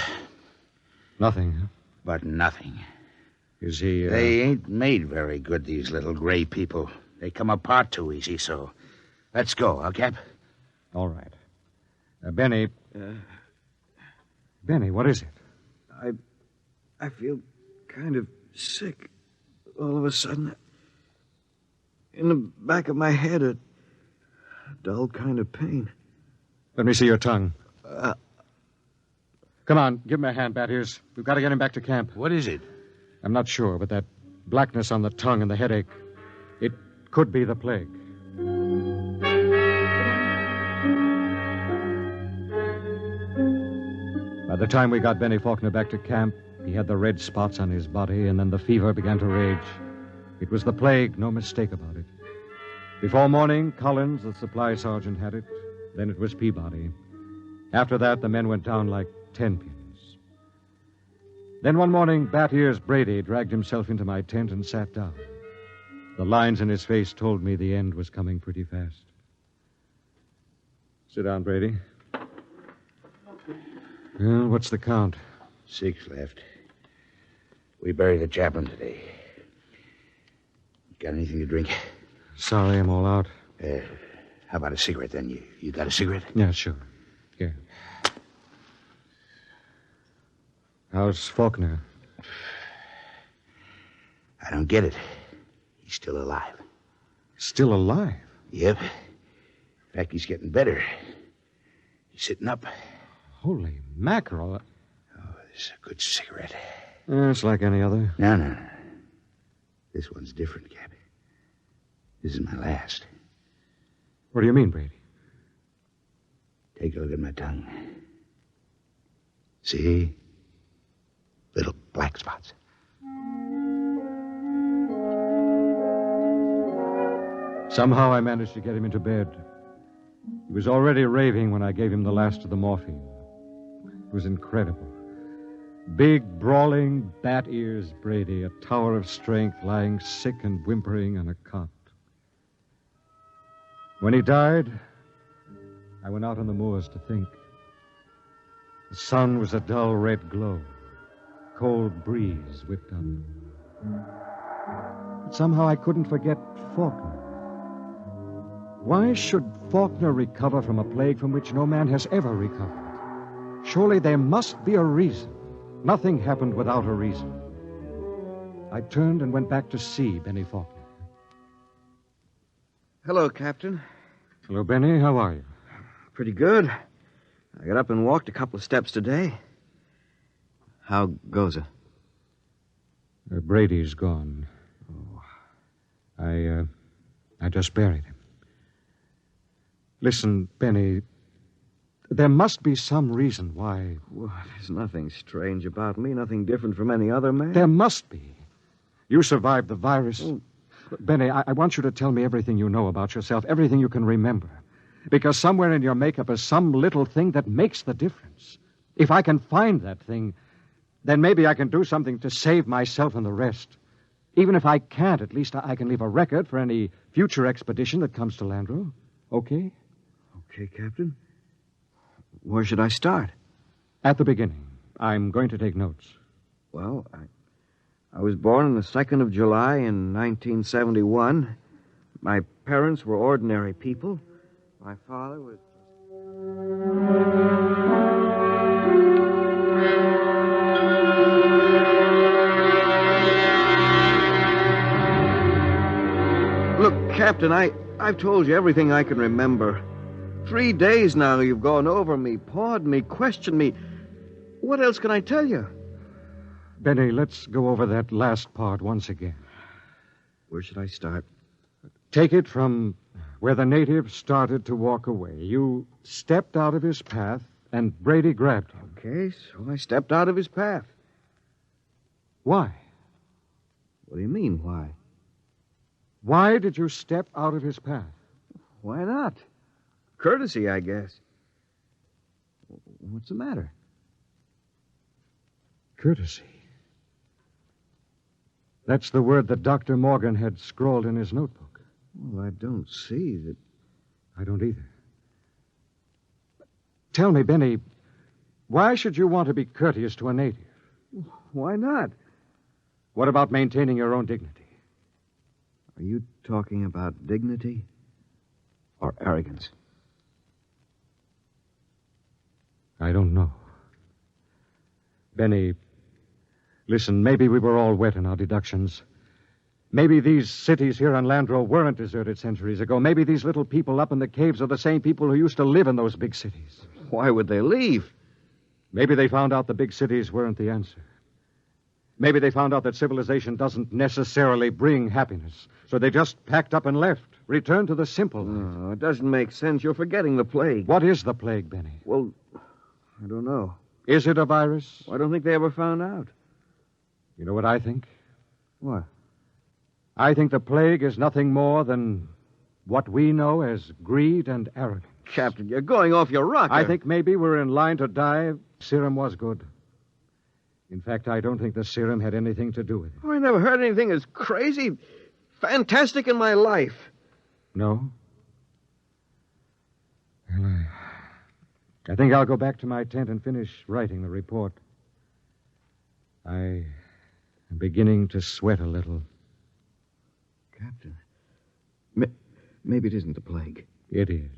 Nothing, huh? But nothing. Is he, They ain't made very good, these little gray people. They come apart too easy, so... Let's go, huh, Cap? All right. Benny... Benny, what is it? I feel kind of sick all of a sudden. In the back of my head, a dull kind of pain. Let me see your tongue. Come on, give him a hand, Bat Ears. We've got to get him back to camp. What is it? I'm not sure, but that blackness on the tongue and the headache, it could be the plague. By the time we got Benny Faulkner back to camp, he had the red spots on his body, and then the fever began to rage. It was the plague, no mistake about it. Before morning, Collins, the supply sergeant, had it. Then it was Peabody. After that, the men went down like 10 pins. Then one morning, Bat Ears Brady dragged himself into my tent and sat down. The lines in his face told me the end was coming pretty fast. Sit down, Brady. Well, what's the count? 6 left. We buried the chaplain today. Got anything to drink? Sorry, I'm all out. How about a cigarette, then? You got a cigarette? Yeah, sure. Here. How's Faulkner? I don't get it. He's still alive. Still alive? Yep. In fact, he's getting better. He's sitting up. Holy mackerel. Oh, this is a good cigarette. It's like any other. No. This one's different, Cap. This is my last. What do you mean, Brady? Take a look at my tongue. See? Little black spots. Somehow I managed to get him into bed. He was already raving when I gave him the last of the morphine. It was incredible. Big, brawling, bat ears Brady, a tower of strength, lying sick and whimpering on a cot. When he died, I went out on the moors to think. The sun was a dull red glow. Cold breeze whipped up. But somehow I couldn't forget Faulkner. Why should Faulkner recover from a plague from which no man has ever recovered? Surely there must be a reason. Nothing happened without a reason. I turned and went back to see Benny Faulkner. Hello, Captain. Hello, Benny. How are you? Pretty good. I got up and walked a couple of steps today. How goes it? Brady's gone. Oh. I just buried him. Listen, Benny, there must be some reason why... Well, there's nothing strange about me, nothing different from any other man. There must be. You survived the virus. Oh. Benny, I want you to tell me everything you know about yourself, everything you can remember. Because somewhere in your makeup is some little thing that makes the difference. If I can find that thing, then maybe I can do something to save myself and the rest. Even if I can't, at least I can leave a record for any future expedition that comes to Landro. Okay? Okay, Captain. Where should I start? At the beginning. I'm going to take notes. Well, I was born on the 2nd of July in 1971. My parents were ordinary people. My father was... Look, Captain, I've told you everything I can remember. 3 days now you've gone over me, pawed me, questioned me. What else can I tell you? Benny, let's go over that last part once again. Where should I start? Take it from where the native started to walk away. You stepped out of his path, and Brady grabbed him. Okay, so I stepped out of his path. Why? What do you mean, why? Why did you step out of his path? Why not? Courtesy, I guess. What's the matter? Courtesy. That's the word that Dr. Morgan had scrawled in his notebook. Well, I don't see that... I don't either. Tell me, Benny, why should you want to be courteous to a native? Why not? What about maintaining your own dignity? Are you talking about dignity or arrogance? I don't know. Benny, listen, maybe we were all wet in our deductions. Maybe these cities here on Landro weren't deserted centuries ago. Maybe these little people up in the caves are the same people who used to live in those big cities. Why would they leave? Maybe they found out the big cities weren't the answer. Maybe they found out that civilization doesn't necessarily bring happiness. So they just packed up and left, returned to the simple life. No, it doesn't make sense. You're forgetting the plague. What is the plague, Benny? Well, I don't know. Is it a virus? I don't think they ever found out. You know what I think? What? I think the plague is nothing more than what we know as greed and arrogance. Captain, you're going off your rocker. I think maybe we're in line to die. Serum was good. In fact, I don't think the serum had anything to do with it. Oh, I never heard anything as crazy, fantastic in my life. No? Well, I think I'll go back to my tent and finish writing the report. I am beginning to sweat a little. Captain, maybe it isn't the plague. It is.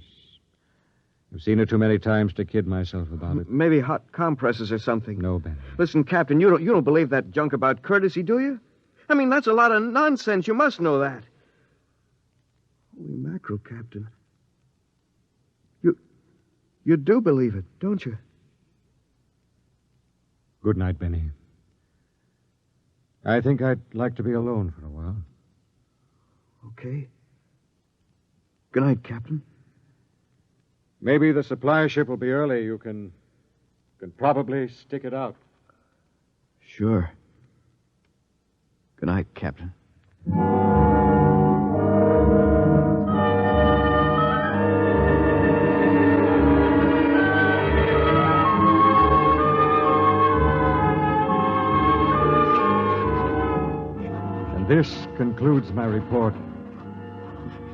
I've seen her too many times to kid myself about it. Maybe hot compresses or something. No, Benny. Listen, Captain, you don't believe that junk about courtesy, do you? I mean, that's a lot of nonsense. You must know that. Holy mackerel, Captain. You do believe it, don't you? Good night, Benny. I think I'd like to be alone for a while. Okay. Good night, Captain. Maybe the supply ship will be early. You can probably stick it out. Sure. Good night, Captain. And this concludes my report.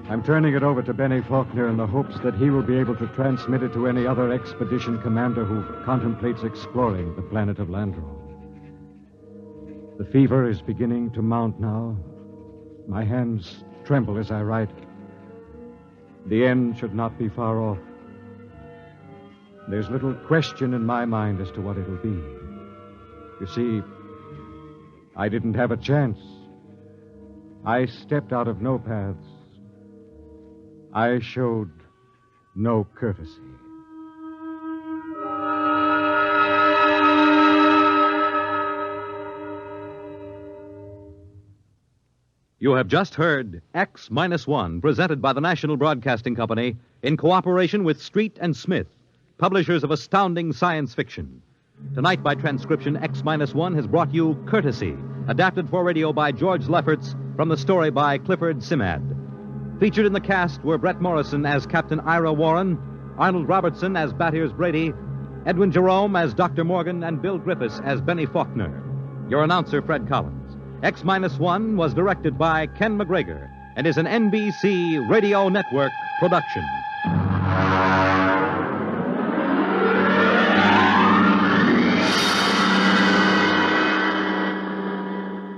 I'm turning it over to Benny Faulkner in the hopes that he will be able to transmit it to any other expedition commander who contemplates exploring the planet of Landro. The fever is beginning to mount now. My hands tremble as I write. The end should not be far off. There's little question in my mind as to what it'll be. You see, I didn't have a chance. I stepped out of no paths. I showed no courtesy. You have just heard X-1, presented by the National Broadcasting Company in cooperation with Street and Smith, publishers of Astounding Science Fiction. Tonight, by transcription, X-1 has brought you Courtesy, adapted for radio by George Lefferts from the story by Clifford Simad. Featured in the cast were Brett Morrison as Captain Ira Warren, Arnold Robertson as Battiers Brady, Edwin Jerome as Dr. Morgan, and Bill Griffiths as Benny Faulkner. Your announcer, Fred Collins. X-1 was directed by Ken McGregor and is an NBC Radio Network production.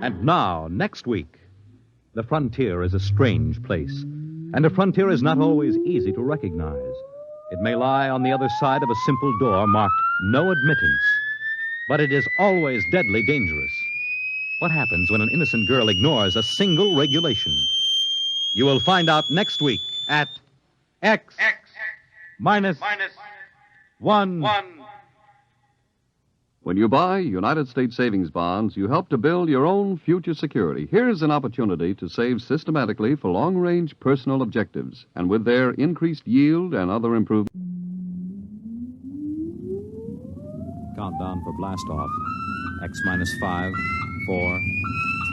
And now, next week, the frontier is a strange place, and a frontier is not always easy to recognize. It may lie on the other side of a simple door marked No Admittance, but it is always deadly dangerous. What happens when an innocent girl ignores a single regulation? You will find out next week at X-1. When you buy United States savings bonds, you help to build your own future security. Here's an opportunity to save systematically for long-range personal objectives, and with their increased yield and other improvements. Countdown for blastoff. X-5, 4,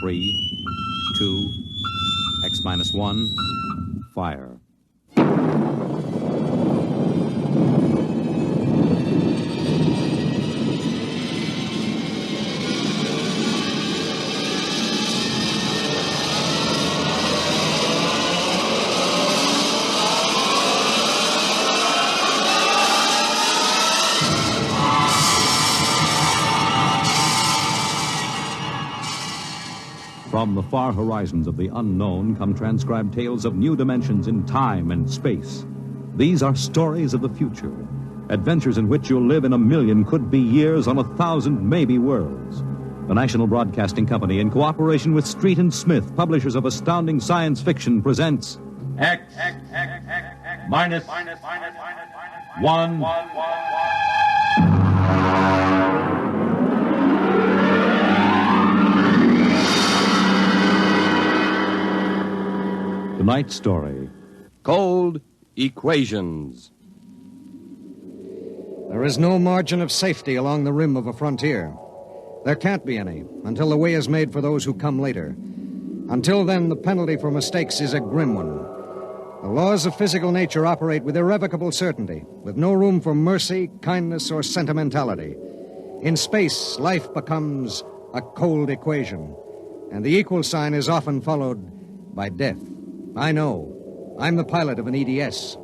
3, 2, X-1, fire. From the far horizons of the unknown come transcribed tales of new dimensions in time and space. These are stories of the future, adventures in which you'll live in a million could-be years on 1,000 maybe worlds. The National Broadcasting Company, in cooperation with Street and Smith, publishers of Astounding Science Fiction, presents X-1. Tonight's story. Cold Equations. There is no margin of safety along the rim of a frontier. There can't be any until the way is made for those who come later. Until then, the penalty for mistakes is a grim one. The laws of physical nature operate with irrevocable certainty, with no room for mercy, kindness, or sentimentality. In space, life becomes a cold equation, and the equal sign is often followed by death. I know. I'm the pilot of an EDS.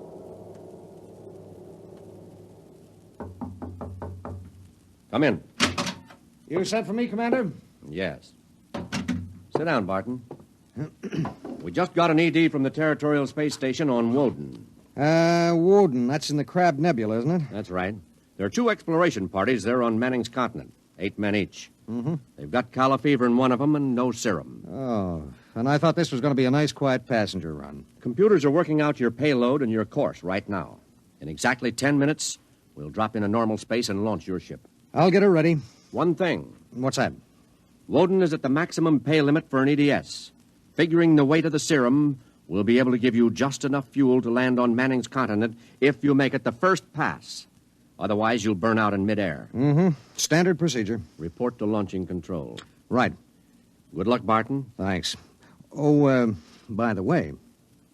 Come in. You sent for me, Commander? Yes. Sit down, Barton. We just got an ED from the Territorial Space Station on Woden. Woden. That's in the Crab Nebula, isn't it? That's right. There are 2 exploration parties there on Manning's continent. 8 men each. Mm-hmm. They've got calla fever in one of them and no serum. Oh, and I thought this was going to be a nice, quiet passenger run. Computers are working out your payload and your course right now. In exactly 10 minutes, we'll drop in a normal space and launch your ship. I'll get her ready. One thing. What's that? Woden is at the maximum pay limit for an EDS. Figuring the weight of the serum, we'll be able to give you just enough fuel to land on Manning's continent if you make it the first pass. Otherwise, you'll burn out in midair. Mm-hmm. Standard procedure. Report to launching control. Right. Good luck, Barton. Thanks. Oh, by the way.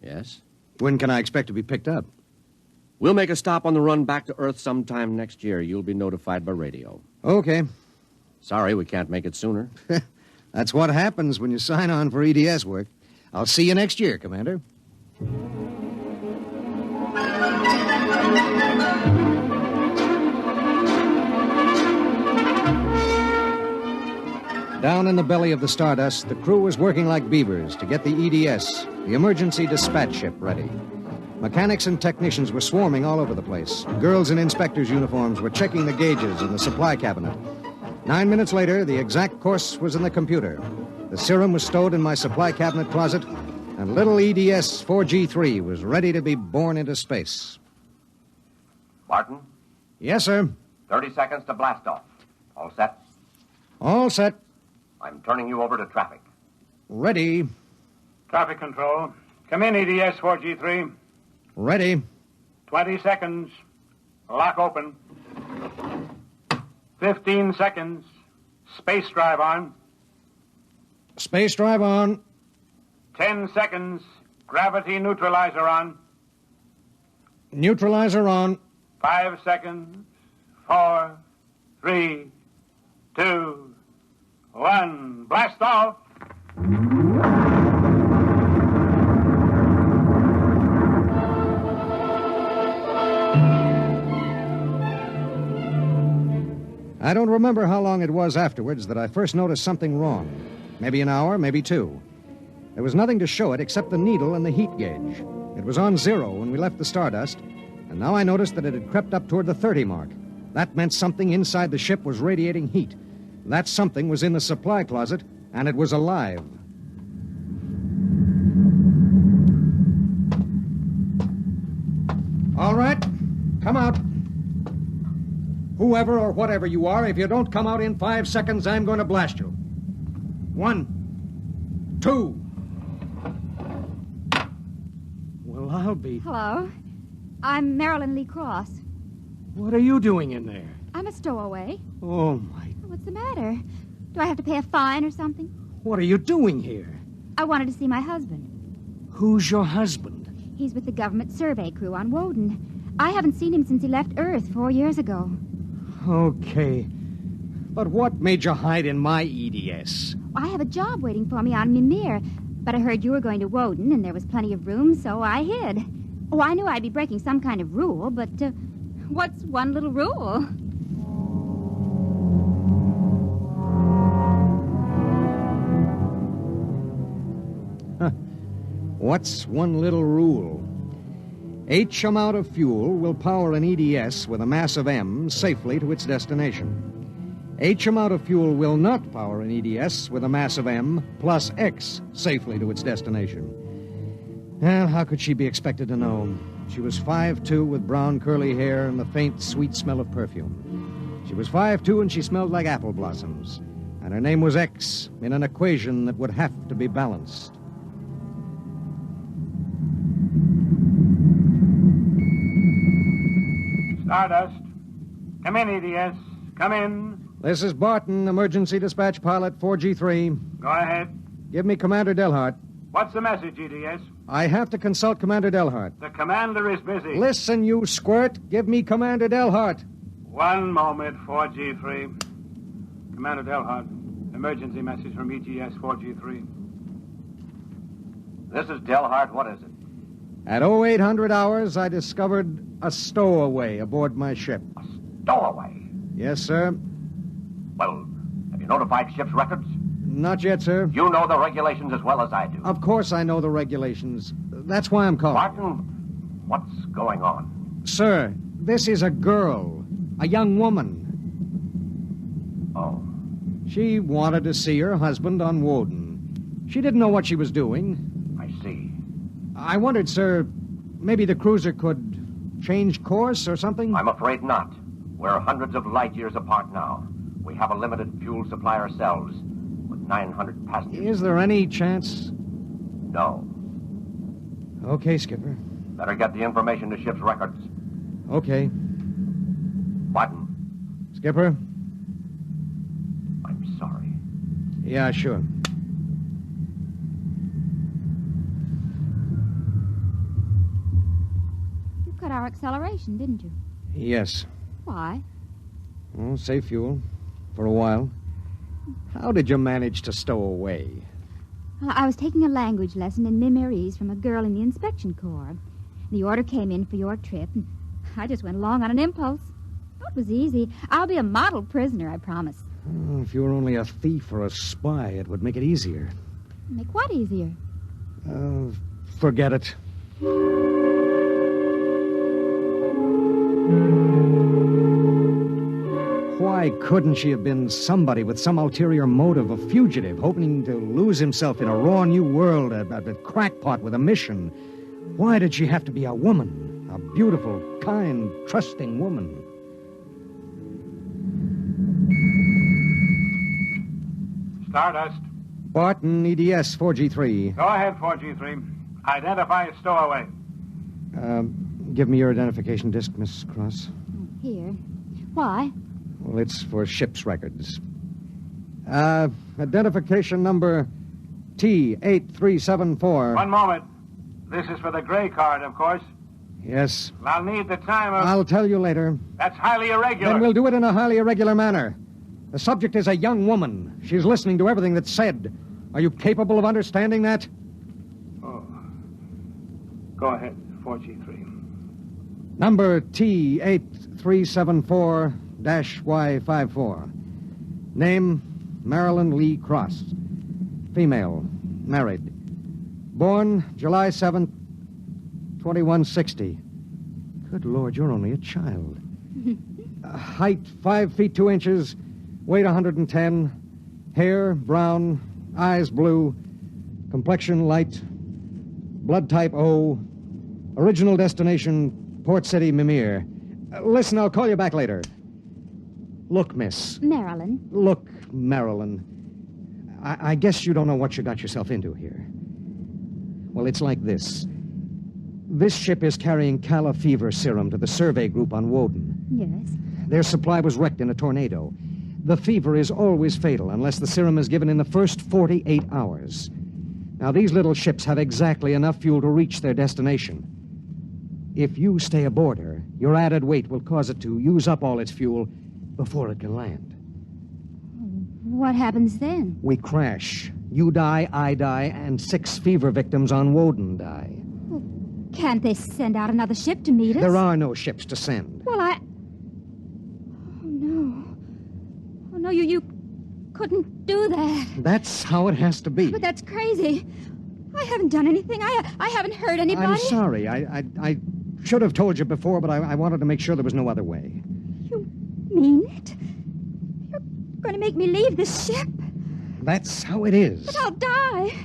Yes? When can I expect to be picked up? We'll make a stop on the run back to Earth sometime next year. You'll be notified by radio. Okay. Sorry, we can't make it sooner. That's what happens when you sign on for EDS work. I'll see you next year, Commander. Down in the belly of the Stardust, the crew was working like beavers to get the EDS, the emergency dispatch ship, ready. Mechanics and technicians were swarming all over the place. Girls in inspectors' uniforms were checking the gauges in the supply cabinet. 9 minutes later, the exact course was in the computer. The serum was stowed in my supply cabinet closet, and little EDS 4G3 was ready to be born into space. Barton? Yes, sir. 30 seconds to blast off. All set? All set. I'm turning you over to traffic. Ready. Traffic control. Come in, EDS 4G3. Ready. 20 seconds. Lock open. 15 seconds. Space drive on. Space drive on. 10 seconds. Gravity neutralizer on. Neutralizer on. 5 seconds. 4, 3, 2, 1. Blast off. I don't remember how long it was afterwards that I first noticed something wrong. Maybe an hour, maybe 2. There was nothing to show it except the needle and the heat gauge. It was on 0 when we left the Stardust, and now I noticed that it had crept up toward the 30 mark. That meant something inside the ship was radiating heat. That something was in the supply closet, and it was alive. All right, come out. Whoever or whatever you are, if you don't come out in 5 seconds, I'm going to blast you. 1, 2. Well, I'll be... Hello. I'm Marilyn Lee Cross. What are you doing in there? I'm a stowaway. Oh, my... What's the matter? Do I have to pay a fine or something? What are you doing here? I wanted to see my husband. Who's your husband? He's with the government survey crew on Woden. I haven't seen him since he left Earth 4 years ago. Okay. But what made you hide in my EDS? I have a job waiting for me on Mimir, but I heard you were going to Woden and there was plenty of room, so I hid. Oh, I knew I'd be breaking some kind of rule, but what's one little rule? What's one little rule? H amount of fuel will power an EDS with a mass of M safely to its destination. H amount of fuel will not power an EDS with a mass of M plus X safely to its destination. Well, how could she be expected to know? She was 5'2" with brown curly hair and the faint, sweet smell of perfume. She was 5'2" and she smelled like apple blossoms. And her name was X in an equation that would have to be balanced. Stardust. Come in, EDS. Come in. This is Barton, emergency dispatch pilot 4G3. Go ahead. Give me Commander Delhart. What's the message, EDS? I have to consult Commander Delhart. The commander is busy. Listen, you squirt. Give me Commander Delhart. One moment, 4G3. Commander Delhart, emergency message from EGS 4G3. This is Delhart. What is it? At 0800 hours, I discovered a stowaway aboard my ship. A stowaway? Yes, sir. Well, have you notified ship's records? Not yet, sir. You know the regulations as well as I do. Of course I know the regulations. That's why I'm calling. Barton, What's going on? Sir, this is a girl, a young woman. Oh. She wanted to see her husband on Woden. She didn't know what she was doing. I see. I wondered, sir, maybe the cruiser could change course or something? I'm afraid not. We're hundreds of light years apart now. We have a limited fuel supply ourselves, with 900 passengers. Is there any chance? No. Okay, Skipper. Better get the information to ship's records. Okay. Button. Skipper? I'm sorry. Yeah, sure. You cut our acceleration, didn't you? Yes. Why? Oh, save fuel. For a while. How did you manage to stow away? I was taking a language lesson in Mimirese from a girl in the inspection corps. The order came in for your trip, and I just went along on an impulse. Oh, it was easy. I'll be a model prisoner, I promise. Oh, if you were only a thief or a spy, it would make it easier. Make what easier? Forget it. Why couldn't she have been somebody with some ulterior motive, a fugitive, hoping to lose himself in a raw new world, a crackpot with a mission? Why did she have to be a woman? A beautiful, kind, trusting woman? Stardust. Barton, EDS 4G3. Go ahead, 4G3. Identify a stowaway. Give me your identification disc, Miss Cross. Here. Why? Well, it's for ship's records. Identification number T8374. One moment. This is for the gray card, of course. Yes. I'll need the time of... I'll tell you later. That's highly irregular. Then we'll do it in a highly irregular manner. The subject is a young woman. She's listening to everything that's said. Are you capable of understanding that? Oh. Go ahead, 4G3. Number T8374-Y54. Name, Marilyn Lee Cross. Female, married. Born July 7th, 2160. Good Lord, you're only a child. Height, 5 feet 2 inches. Weight, 110. Hair, brown. Eyes, blue. Complexion, light. Blood type, O. Original destination, Port City, Mimir. Listen, I'll call you back later. Look, miss. Marilyn. Look, Marilyn. I guess you don't know what you got yourself into here. Well, it's like this. This ship is carrying Calla fever serum to the survey group on Woden. Yes. Their supply was wrecked in a tornado. The fever is always fatal unless the serum is given in the first 48 hours. Now, these little ships have exactly enough fuel to reach their destination. If you stay aboard her, your added weight will cause it to use up all its fuel before it can land. What happens then? We crash. You die, I die, and 6 fever victims on Woden die. Well, can't they send out another ship to meet us? There are no ships to send. Well, Oh, no. Oh, no, you couldn't do that. That's how it has to be. But that's crazy. I haven't done anything. I haven't hurt anybody. I'm sorry. I should have told you before, but I wanted to make sure there was no other way. You mean it? You're going to make me leave this ship? That's how it is. But I'll die.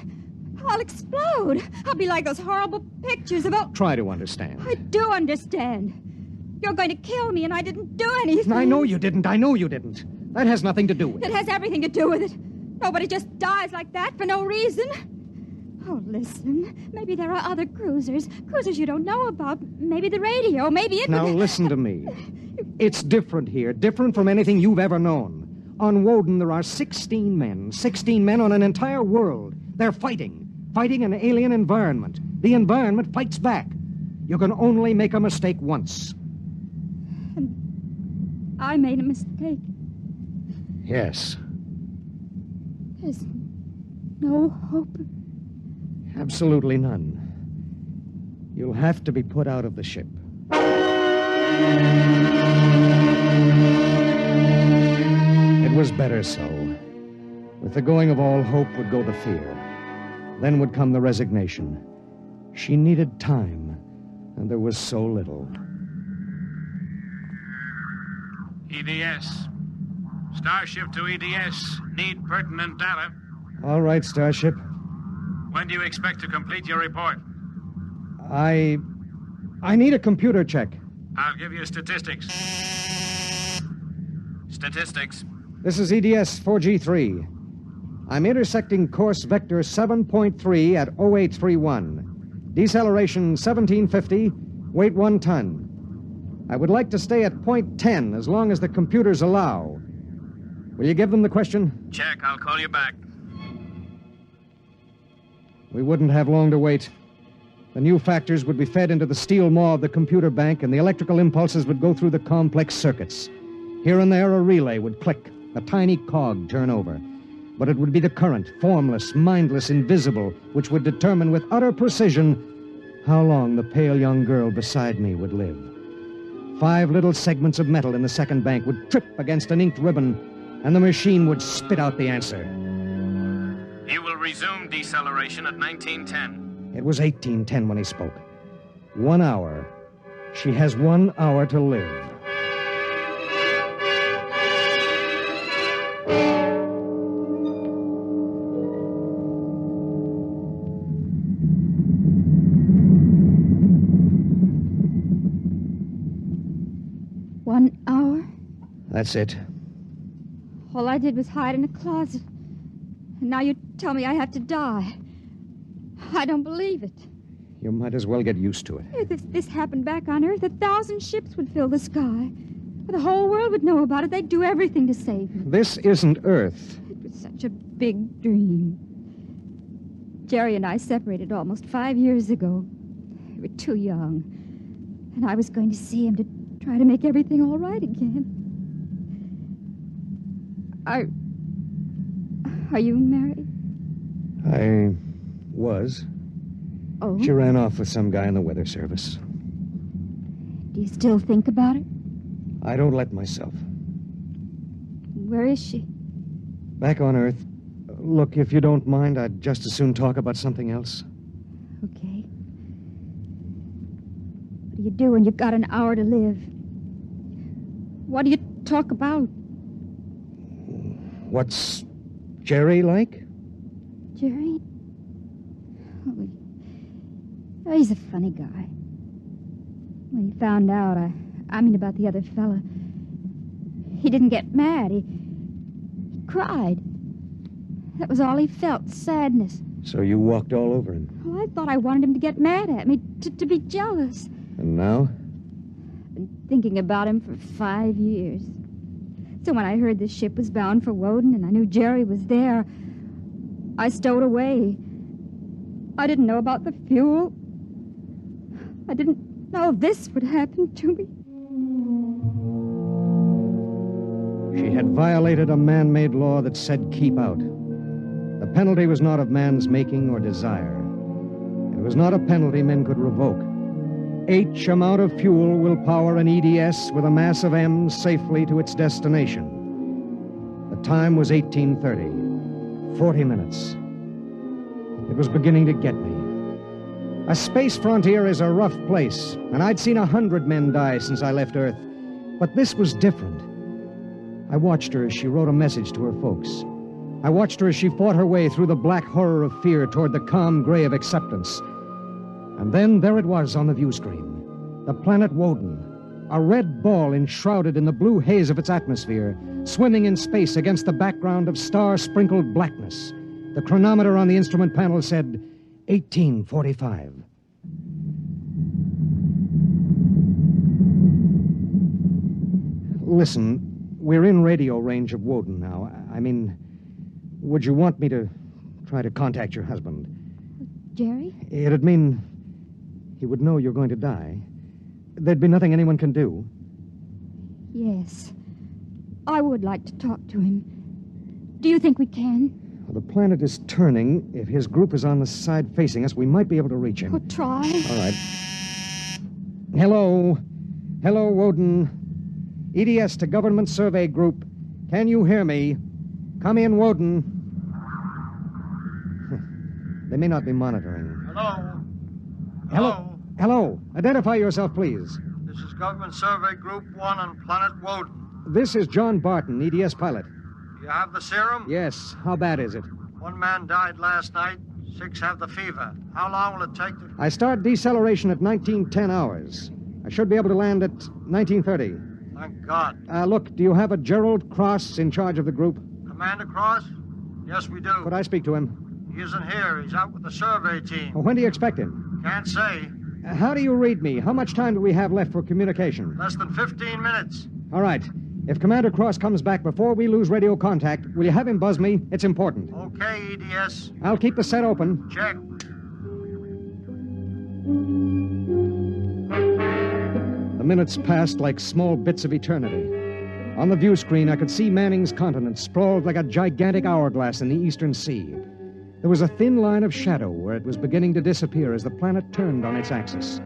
I'll explode. I'll be like those horrible pictures about... Try to understand. I do understand. You're going to kill me, and I didn't do anything. I know you didn't. I know you didn't. That has nothing to do with it. It has everything to do with it. Nobody just dies like that for no reason. Oh, listen. Maybe there are other cruisers. Cruisers you don't know about. Maybe the radio. Maybe it... Now, listen to me. It's different here. Different from anything you've ever known. On Woden, there are 16 men. 16 men on an entire world. They're fighting. Fighting an alien environment. The environment fights back. You can only make a mistake once. And I made a mistake. Yes. There's no hope. Absolutely none. You'll have to be put out of the ship. It was better so. With the going of all hope would go the fear. Then would come the resignation. She needed time. And there was so little. EDS. Starship to EDS. Need pertinent data. All right, Starship. When do you expect to complete your report? I need a computer check. I'll give you statistics. Statistics. This is EDS 4G3. I'm intersecting course vector 7.3 at 0831. Deceleration 1750, weight 1 ton. I would like to stay at point 10 as long as the computers allow. Will you give them the question? Check. I'll call you back. We wouldn't have long to wait. The new factors would be fed into the steel maw of the computer bank, and the electrical impulses would go through the complex circuits. Here and there, a relay would click, a tiny cog turn over. But it would be the current, formless, mindless, invisible, which would determine with utter precision how long the pale young girl beside me would live. 5 little segments of metal in the second bank would trip against an inked ribbon, and the machine would spit out the answer. You will resume deceleration at 1910. It was 1810 when he spoke. 1 hour. She has 1 hour to live. That's it. All I did was hide in a closet. And now you tell me I have to die. I don't believe it. You might as well get used to it. If this happened back on Earth, 1,000 ships would fill the sky. The whole world would know about it. They'd do everything to save me. This isn't Earth. It was such a big dream. Jerry and I separated almost 5 years ago. We were too young. And I was going to see him to try to make everything all right again. Are you married? I was. Oh? She ran off with some guy in the weather service. Do you still think about it? I don't let myself. Where is she? Back on Earth. Look, if you don't mind, I'd just as soon talk about something else. Okay. What do you do when you've got an hour to live? What do you talk about? What's Jerry like? Jerry? Oh, he's a funny guy. When he found out, I mean about the other fella, he didn't get mad. He cried. That was all he felt, sadness. So you walked all over him. Well, I thought I wanted him to get mad at me, to be jealous. And now? I've been thinking about him for 5 years. So when I heard the ship was bound for Woden and I knew Jerry was there, I stowed away. I didn't know about the fuel. I didn't know this would happen to me. She had violated a man-made law that said keep out. The penalty was not of man's making or desire. It was not a penalty men could revoke. H amount of fuel will power an EDS with a mass of M safely to its destination. The time was 1830. 40 minutes. It was beginning to get me. A space frontier is a rough place, and I'd seen 100 men die since I left Earth. But this was different. I watched her as she wrote a message to her folks. I watched her as she fought her way through the black horror of fear toward the calm gray of acceptance. And then there it was on the view screen. The planet Woden, a red ball enshrouded in the blue haze of its atmosphere, swimming in space against the background of star-sprinkled blackness. The chronometer on the instrument panel said 1845. Listen, we're in radio range of Woden now. I mean, would you want me to try to contact your husband? Jerry? It'd mean he would know you're going to die. There'd be nothing anyone can do. Yes. I would like to talk to him. Do you think we can? Well, the planet is turning. If his group is on the side facing us, we might be able to reach him. Oh, try. All right. Hello. Hello, Woden. EDS to Government Survey Group. Can you hear me? Come in, Woden. They may not be monitoring. Hello? Hello? Hello. Identify yourself, please. This is Government Survey Group 1 on Planet Woden. This is John Barton, EDS pilot. Do you have the serum? Yes. How bad is it? 1 man died last night. 6 have the fever. How long will it take to... I start deceleration at 1910 hours. I should be able to land at 1930. Thank God. Look, do you have a Gerald Cross in charge of the group? Commander Cross? Yes, we do. Could I speak to him? He isn't here. He's out with the survey team. Well, when do you expect him? Can't say. How do you read me? How much time do we have left for communication? Less than 15 minutes. All right. If Commander Cross comes back before we lose radio contact, will you have him buzz me? It's important. Okay, EDS. I'll keep the set open. Check. The minutes passed like small bits of eternity. On the view screen, I could see Manning's continent sprawled like a gigantic hourglass in the eastern sea. There was a thin line of shadow where it was beginning to disappear as the planet turned on its axis.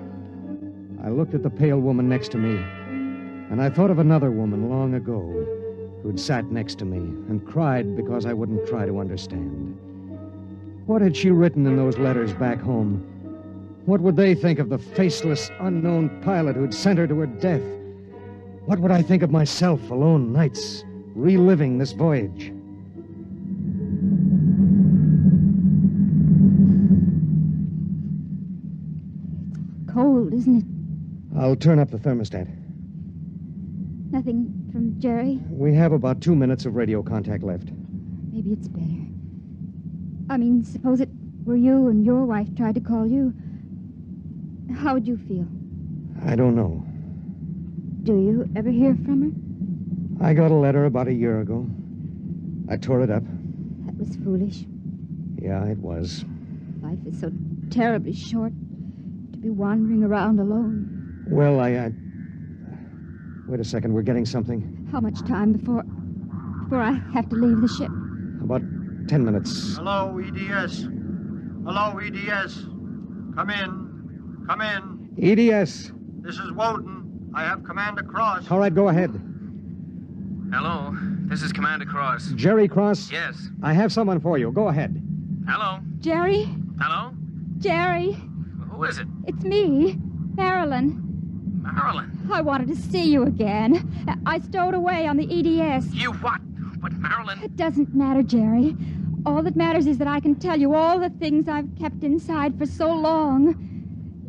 I looked at the pale woman next to me, and I thought of another woman long ago who'd sat next to me and cried because I wouldn't try to understand. What had she written in those letters back home? What would they think of the faceless, unknown pilot who'd sent her to her death? What would I think of myself alone nights, reliving this voyage? Cold, isn't it? I'll turn up the thermostat. Nothing from Jerry? We have about 2 minutes of radio contact left. Maybe it's better. I mean, suppose it were you and your wife tried to call you. How would you feel? I don't know. Do you ever hear from her? I got a letter about a year ago. I tore it up. That was foolish. Yeah, it was. Life is so terribly short to be wandering around alone. Well, Wait a second, we're getting something. How much time before I have to leave the ship? About 10 minutes. Hello, EDS. Hello, EDS. Come in. Come in. EDS. This is Woden. I have Commander Cross. All right, go ahead. Hello, this is Commander Cross. Jerry Cross? Yes. I have someone for you. Go ahead. Hello. Jerry? Hello? Jerry? Who is it? It's me, Marilyn. Marilyn. I wanted to see you again. I stowed away on the EDS. You what? But Marilyn... It doesn't matter, Jerry. All that matters is that I can tell you all the things I've kept inside for so long.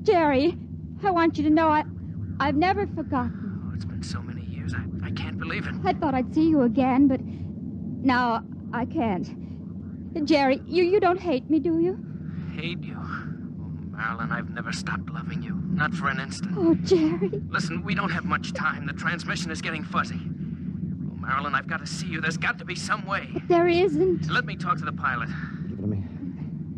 Jerry, I want you to know I've never forgotten. Oh, it's been so many years. I can't believe it. I thought I'd see you again, but now I can't. Jerry, you don't hate me, do you? Hate you? Oh, Marilyn, I've never stopped loving you. Not for an instant. Oh, Jerry. Listen, we don't have much time. The transmission is getting fuzzy. Oh, Marilyn, I've got to see you. There's got to be some way. But there isn't. Let me talk to the pilot. Give it to me.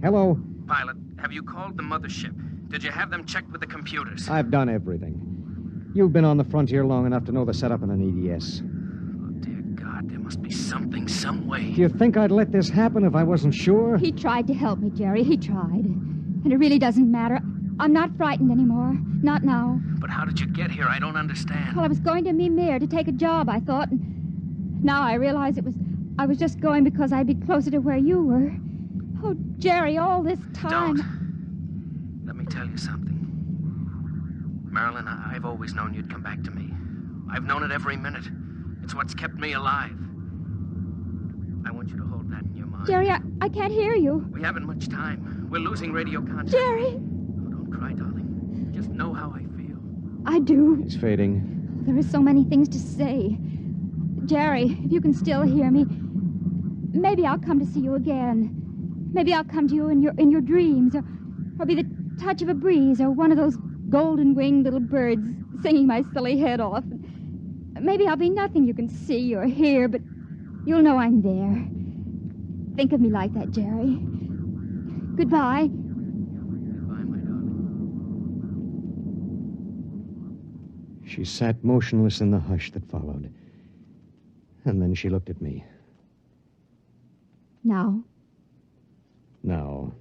Hello? Pilot, have you called the mothership? Did you have them checked with the computers? I've done everything. You've been on the frontier long enough to know the setup in an EDS. Oh, dear God, there must be something, some way. Do you think I'd let this happen if I wasn't sure? He tried to help me, Jerry. He tried. And it really doesn't matter. I'm not frightened anymore. Not now. But how did you get here? I don't understand. Well, I was going to Mimir to take a job, I thought. And now I realize I was just going because I'd be closer to where you were. Oh, Jerry, all this time... Don't. Let me tell you something. Marilyn, I've always known you'd come back to me. I've known it every minute. It's what's kept me alive. I want you to hold that in your mind. Jerry, I can't hear you. We haven't much time. We're losing radio contact. Jerry! Oh, don't cry, darling. Just know how I feel. I do. It's fading. There are so many things to say. Jerry, if you can still hear me, maybe I'll come to see you again. Maybe I'll come to you in your dreams, or be the touch of a breeze, or one of those golden-winged little birds singing my silly head off. Maybe I'll be nothing you can see or hear, but you'll know I'm there. Think of me like that, Jerry. Goodbye. Goodbye, my darling. She sat motionless in the hush that followed. And then she looked at me. Now? Now.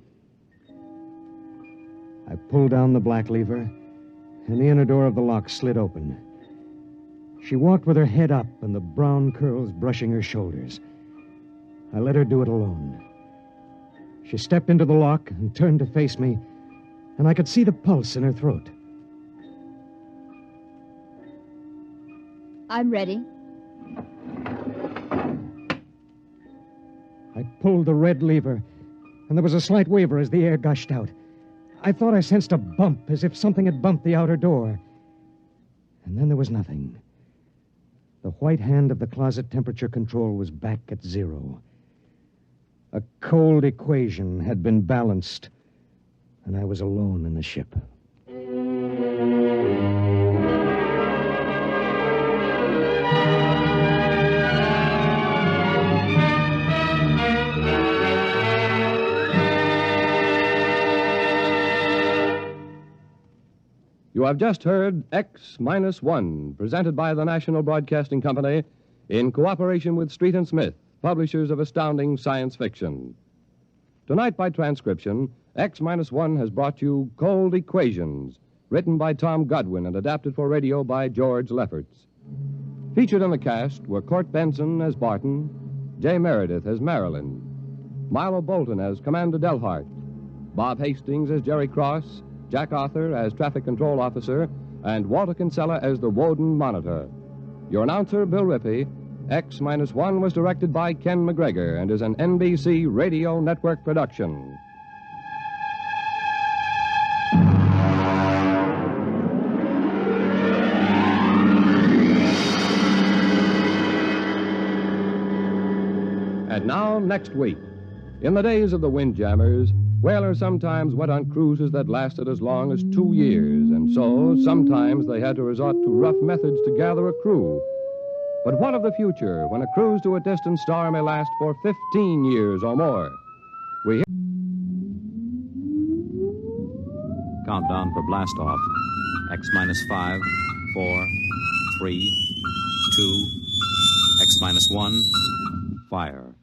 I pulled down the black lever, and the inner door of the lock slid open. She walked with her head up and the brown curls brushing her shoulders. I let her do it alone. She stepped into the lock and turned to face me, and I could see the pulse in her throat. I'm ready. I pulled the red lever, and there was a slight waver as the air gushed out. I thought I sensed a bump, as if something had bumped the outer door. And then there was nothing. The white hand of the closet temperature control was back at 0. A cold equation had been balanced, and I was alone in the ship. You have just heard X-1, presented by the National Broadcasting Company in cooperation with Street and Smith, publishers of Astounding Science Fiction. Tonight, by transcription, X-1 has brought you Cold Equations, written by Tom Godwin and adapted for radio by George Lefferts. Featured in the cast were Court Benson as Barton, Jay Meredith as Marilyn, Milo Bolton as Commander Delhart, Bob Hastings as Jerry Cross, Jack Arthur as Traffic Control Officer, and Walter Kinsella as the Woden Monitor. Your announcer, Bill Rippey. X-1 was directed by Ken McGregor and is an NBC Radio Network production. And now, next week. In the days of the Windjammers, whalers sometimes went on cruises that lasted as long as 2 years, and so sometimes they had to resort to rough methods to gather a crew. But what of the future when a cruise to a distant star may last for 15 years or more? Countdown for blastoff. X-5, 4, 3, 2, X-1, fire.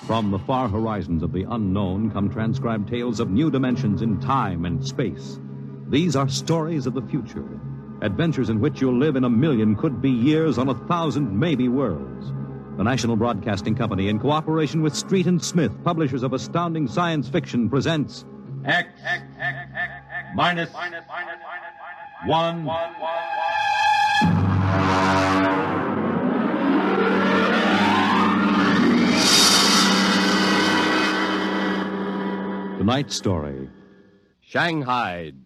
From the far horizons of the unknown come transcribed tales of new dimensions in time and space. These are stories of the future, adventures in which you'll live in 1,000,000 could-be years on 1,000 maybe worlds. The National Broadcasting Company, in cooperation with Street and Smith, publishers of Astounding Science Fiction, presents X-1. Tonight's story, Shanghaied.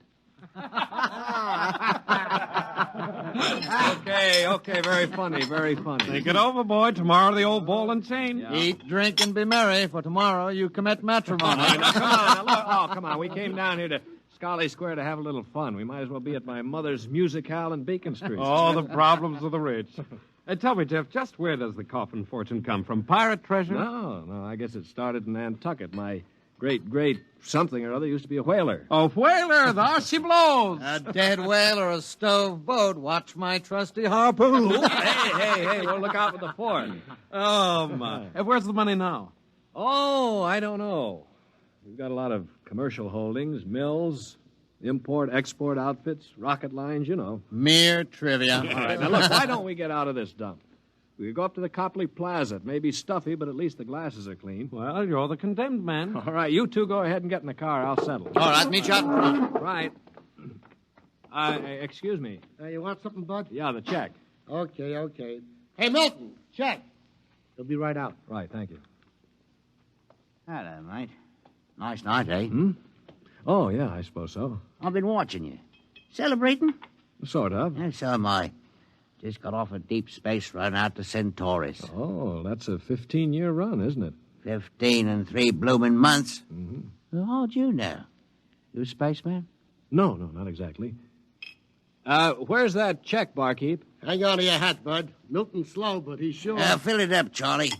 Okay, very funny. Think it over, boy. Tomorrow the old ball and chain. Yeah. Eat, drink, and be merry, for tomorrow you commit matrimony. Come on. We came down here to Scarley Square to have a little fun. We might as well be at my mother's musicale in Beacon Street. Oh, the problems of the rich. Tell me, Jeff, just where does the coffin fortune come from? Pirate treasure? No, I guess it started in Nantucket. My great something or other used to be a whaler. A whaler, there she blows. A dead whale or a stove boat. Watch my trusty harpoon. Hey, well, look out for the fort. Oh, my. Where's the money now? Oh, I don't know. We've got a lot of commercial holdings, mills, import-export outfits, rocket lines, you know. Mere trivia. All right, now look, why don't we get out of this dump? We go up to the Copley Plaza. It may be stuffy, but at least the glasses are clean. Well, you're the condemned man. All right, you two go ahead and get in the car. I'll settle. All right, meet you out in front. Right. Excuse me. You want something, Bud? Yeah, the check. Okay. Hey, Milton, check. He'll be right out. Right, thank you. Hello, mate. Nice night, eh? Oh, yeah, I suppose so. I've been watching you. Celebrating? Sort of. Yeah, so am I. Just got off a deep space run out to Centaurus. Oh, that's a 15-year run, isn't it? 15 and 3 blooming months. Mm-hmm. Well, how'd you know? You a spaceman? No, not exactly. Where's that check, barkeep? Hang on to your hat, Bud. Milton's slow, but he's sure. Fill it up, Charlie.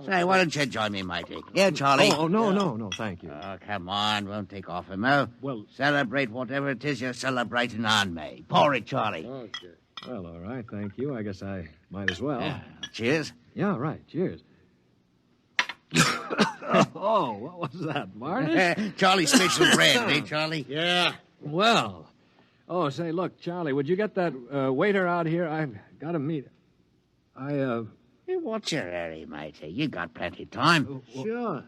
Say, why don't you join me, matey? Yeah, Charlie. Oh, no, thank you. Oh, come on. Won't take off him, no? Well, celebrate whatever it is you're celebrating on me. Pour it, Charlie. Okay. Well, all right, thank you. I guess I might as well. Yeah. Cheers. Yeah, right. Cheers. Oh, what was that, varnish? Charlie's special brand, eh, Charlie? Yeah. Well. Oh, say, look, Charlie, would you get that waiter out here? I've got to meet. Hey, what's your hurry, matey? You got plenty of time. Sure.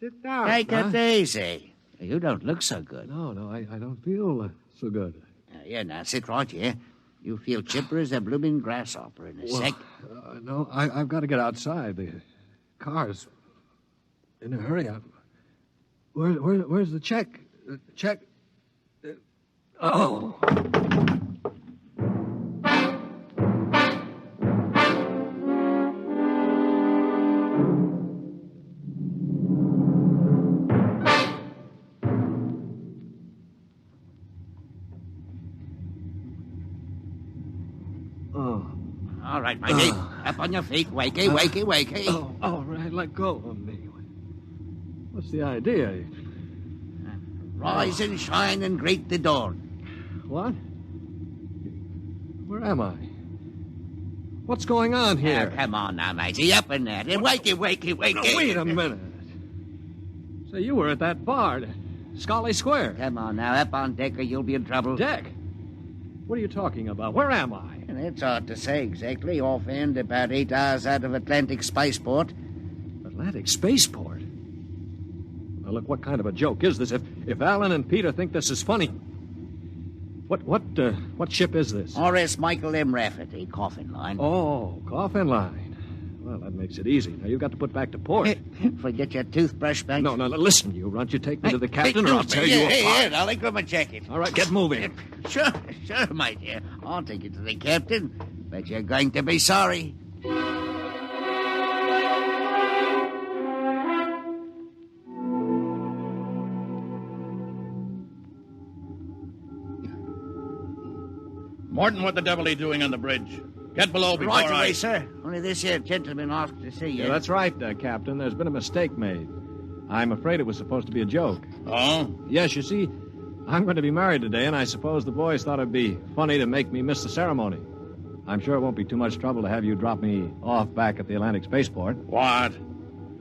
Sit down. Take it easy. You don't look so good. No, I don't feel so good. Now, sit right here. You feel chipper as a blooming grasshopper in a sec. No, I've got to get outside. The car's in a hurry. Where's the check? Check. Oh. All right, matey. Up on your feet. Wakey, wakey, wakey. Oh, all right, let go of me. What's the idea? Rise and shine and greet the dawn. What? Where am I? What's going on here? Come on now, matey. Up in there. Wakey, wakey, wakey. No, wait a minute. Say, you were at that bar, Scully Square. Come on now. Up on deck or you'll be in trouble. Deck? What are you talking about? Where am I? It's hard to say exactly. Offhand, about 8 hours out of Atlantic Spaceport. Atlantic Spaceport? Now, look, what kind of a joke is this? If Alan and Peter think this is funny... What ship is this? R.S. Michael M. Rafferty, Coffin Line. Oh, Coffin Line. Well, that makes it easy. Now, you've got to put back to port. Forget your toothbrush, Banks. No, listen, you runt. You take me to the captain, or I'll tear you apart. Here, darling, grab my jacket. All right, get moving. Sure, my dear. I'll take you to the captain. But you're going to be sorry. Morton, what the devil are you doing on the bridge? Get below before Right away, sir. Only this here gentleman asked to see you. Yeah, that's right, Captain. There's been a mistake made. I'm afraid it was supposed to be a joke. Oh? Yes, you see, I'm going to be married today, and I suppose the boys thought it'd be funny to make me miss the ceremony. I'm sure it won't be too much trouble to have you drop me off back at the Atlantic Spaceport. What?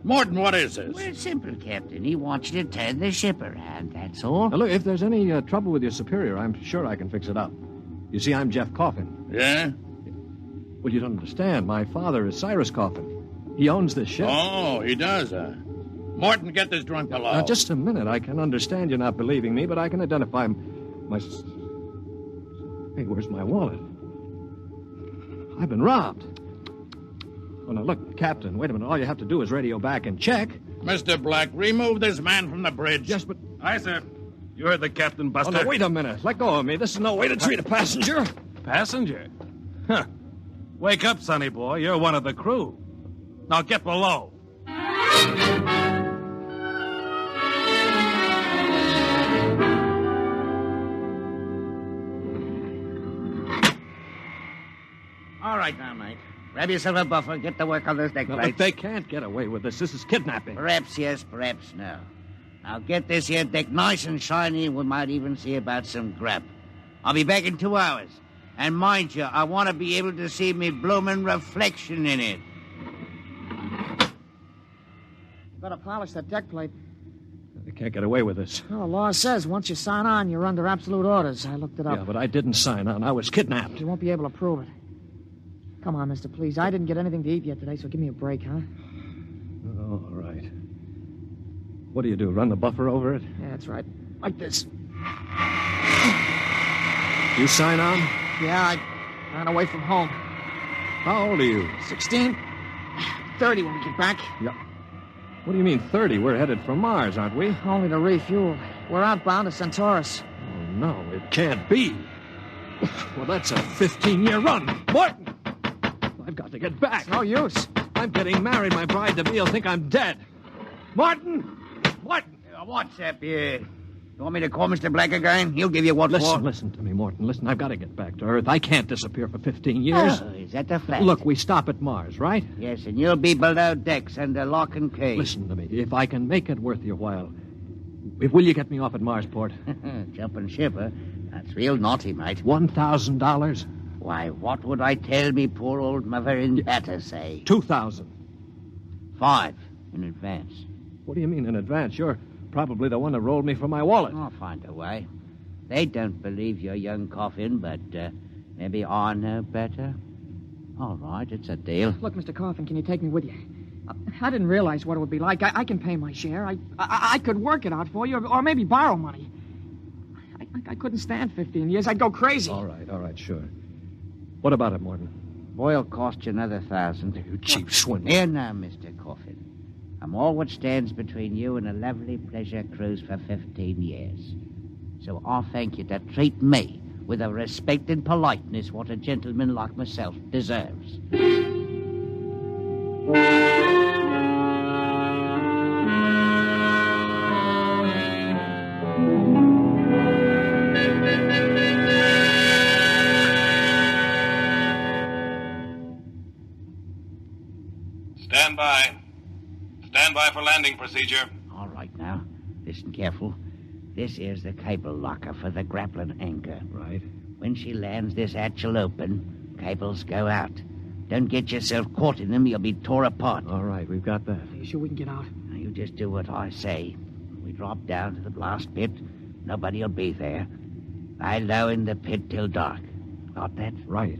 Morton, what is this? Well, it's simple, Captain. He wants you to turn the ship around, that's all. Now, look, if there's any trouble with your superior, I'm sure I can fix it up. You see, I'm Jeff Coffin. Yeah? Well, you don't understand. My father is Cyrus Coffin. He owns this ship. Oh, he does, Morton, get this drunk below. Now, just a minute. I can understand you not believing me, but I can identify my... Hey, where's my wallet? I've been robbed. Oh, now, look, Captain, wait a minute. All you have to do is radio back and check. Mr. Black, remove this man from the bridge. Yes, but... Aye, sir. You heard the captain, Buster. Oh, no, wait a minute. Let go of me. This is no way to treat a passenger. Passenger? Huh. Wake up, sonny boy. You're one of the crew. Now get below. All right now, mate. Grab yourself a buffer. Get to work on those deck No, plates. look, they can't get away with this. This is kidnapping. Perhaps yes, perhaps no. Now get this here deck nice and shiny, and we might even see about some grub. I'll be back in 2 hours. And mind you, I want to be able to see me bloomin' reflection in it. Better polish that deck plate. They can't get away with this. Well, the law says once you sign on, you're under absolute orders. I looked it up. Yeah, but I didn't sign on. I was kidnapped. You won't be able to prove it. Come on, mister, please. I didn't get anything to eat yet today, so give me a break, huh? Oh, all right. What do you do, run the buffer over it? Yeah, that's right. Like this. You sign on? Yeah, I ran away from home. How old are you? 16. 30 when we get back. Yeah. What do you mean 30? We're headed for Mars, aren't we? Only to refuel. We're outbound to Centaurus. Oh, no, it can't be. Well, that's a 15-year run. Morton! I've got to get back. It's no use. I'm getting married. My bride-to-be will think I'm dead. Martin! Martin! What's up here? You want me to call Mr. Black again? He'll give you what for. Listen to me, Morton. Listen, I've got to get back to Earth. I can't disappear for 15 years. Oh, is that the fact? Look, we stop at Mars, right? Yes, and you'll be below decks under lock and key. Listen to me. If I can make it worth your while, will you get me off at Marsport? Jumping ship, huh? That's real naughty, mate. $1,000? Why, what would I tell me poor old mother in Battersea? 2,000. 5 in advance. What do you mean in advance? You're probably the one that rolled me for my wallet. I'll find a way. They don't believe your young coffin, but maybe I know better. All right, it's a deal. Look, Mr. Coffin, can you take me with you? I didn't realize what it would be like. I can pay my share. I could work it out for you, or maybe borrow money. I couldn't stand 15 years. I'd go crazy. All right, sure. What about it, Morton? Boy'll cost you another 1,000. You cheap swindler. Here now, Mr. Coffin. I'm all what stands between you and a lovely pleasure cruise for 15 years. So I'll thank you to treat me with the respect and politeness what a gentleman like myself deserves. Stand by. Stand by for landing procedure. All right now. Listen careful. This is the cable locker for the grappling anchor. Right. When she lands, this hatch will open. Cables go out. Don't get yourself caught in them. You'll be tore apart. All right, we've got that. Are you sure we can get out? Now, you just do what I say. We drop down to the blast pit. Nobody'll be there. Lie low in the pit till dark. Got that? Right.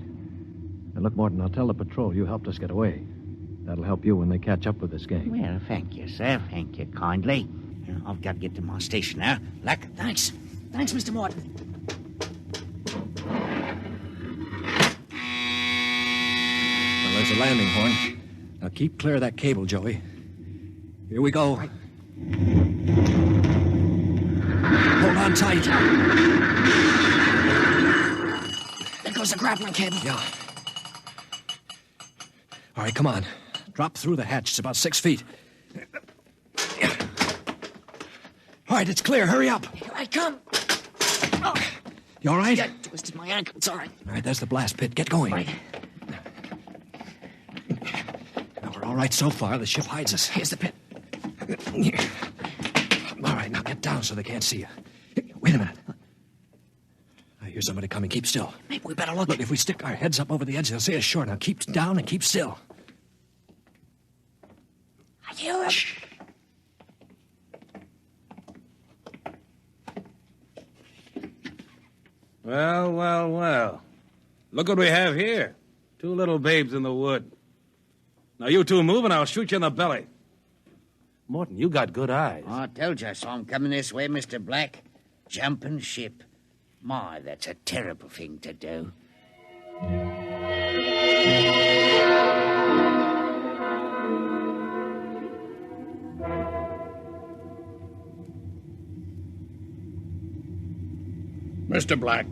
Now, look, Morton, I'll tell the patrol you helped us get away. That'll help you when they catch up with this gang. Well, thank you, sir. Thank you kindly. I've got to get to my station now. Luck. Thanks. Thanks, Mr. Morton. Well, there's a landing horn. Now keep clear of that cable, Joey. Here we go. Right. Hold on tight. There goes the grappling cable. Yeah. All right, come on. Drop through the hatch. It's about 6 feet. All right, it's clear. Hurry up. Here I come. Oh. You all right? Yeah, twisted my ankle. It's all right. All right, there's the blast pit. Get going. Right. Now, we're all right so far. The ship hides us. Here's the pit. All right, now get down so they can't see you. Wait a minute. I hear somebody coming. Keep still. Maybe we better look. Look, if we stick our heads up over the edge, they'll see us sure. Now keep down and keep still. I hear him. Shh. Well. Look what we have here. 2 little babes in the wood. Now, you two move and I'll shoot you in the belly. Morton, you got good eyes. I told you I saw him coming this way, Mr. Black. Jumping ship. My, that's a terrible thing to do. Mr. Black,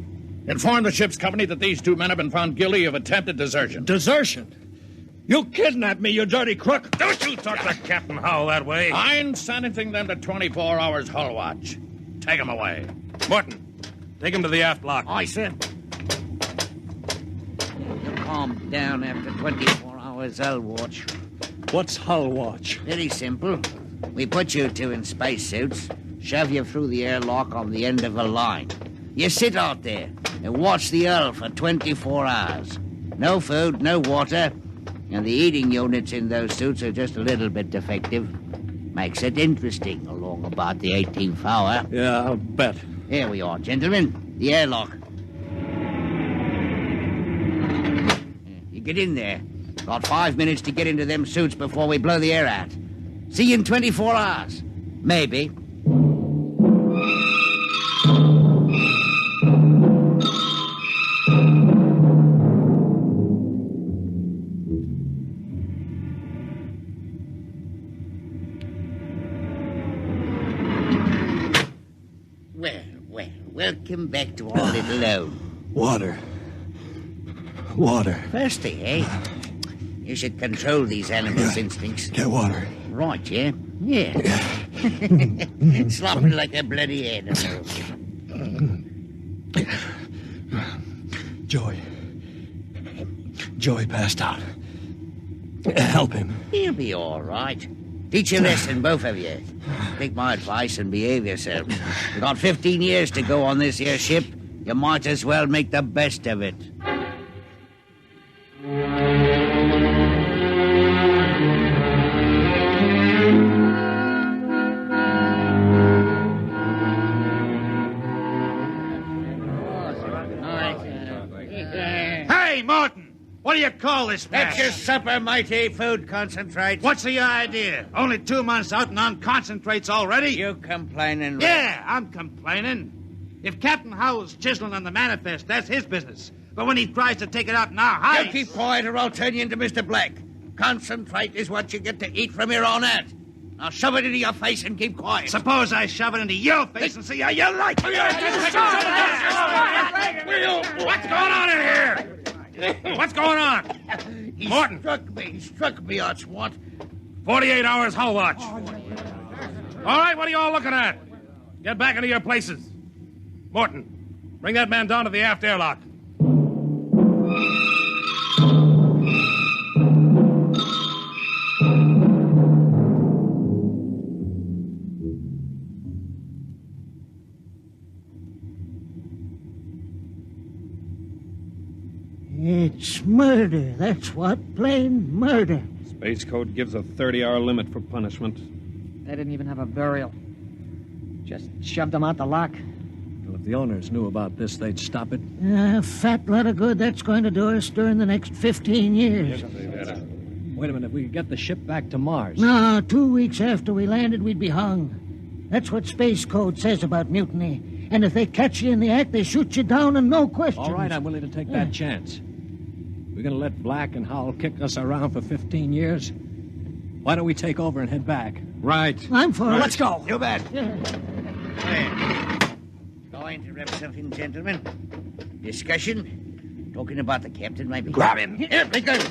inform the ship's company that these 2 men have been found guilty of attempted desertion. Desertion? You kidnapped me, you dirty crook. Don't you talk to Captain Howell that way. I'm sentencing them to 24 hours hull watch. Take them away. Morton, take him to the aft lock. Aye, sir. You'll calm down after 24 hours hull watch. What's hull watch? Very simple. We put you 2 in spacesuits, shove you through the airlock on the end of a line. You sit out there and watch the hull for 24 hours. No food, no water, and the eating units in those suits are just a little bit defective. Makes it interesting along about the 18th hour. Yeah, I'll bet. Here we are, gentlemen. The airlock. You get in there. Got 5 minutes to get into them suits before we blow the air out. See you in 24 hours. Maybe. Welcome back to our little home. Water. Thirsty, eh? You should control these animals' instincts. Get water. Right, yeah? Yeah. Slopping like a bloody animal. Joey passed out. Help him. He'll be all right. Teach a lesson, both of you. Take my advice and behave yourselves. You've got 15 years to go on this here ship. You might as well make the best of it. Morton! What do you call this mess? That's your supper, mighty food concentrate. What's the idea? Only 2 months out and on concentrates already? You complaining, Rick? Yeah, I'm complaining. If Captain Howell's chiseling on the manifest, that's his business. But when he tries to take it out in our hides... You keep quiet or I'll turn you into Mr. Black. Concentrate is what you get to eat from here on out. Now shove it into your face and keep quiet. Suppose I shove it into your face and see how you like it. What's going on in here? What's going on? Morton. He struck me, Archwant. 48 hours hull watch. All right, what are you all looking at? Get back into your places. Morton, bring that man down to the aft airlock. It's murder, that's what. Plain murder. Space Code gives a 30-hour limit for punishment. They didn't even have a burial. Just shoved them out the lock. Well, if the owners knew about this, they'd stop it. Fat lot of good that's going to do us during the next 15 years. Wait a minute, we could get the ship back to Mars. No, 2 weeks after we landed, we'd be hung. That's what Space Code says about mutiny. And if they catch you in the act, they shoot you down and no questions. All right, I'm willing to take that chance. We're going to let Black and Howell kick us around for 15 years? Why don't we take over and head back? Right. I'm for it. Let's go. You bet. Going to rep something, gentlemen. Discussion? Talking about the captain, maybe? Grab him. Here, because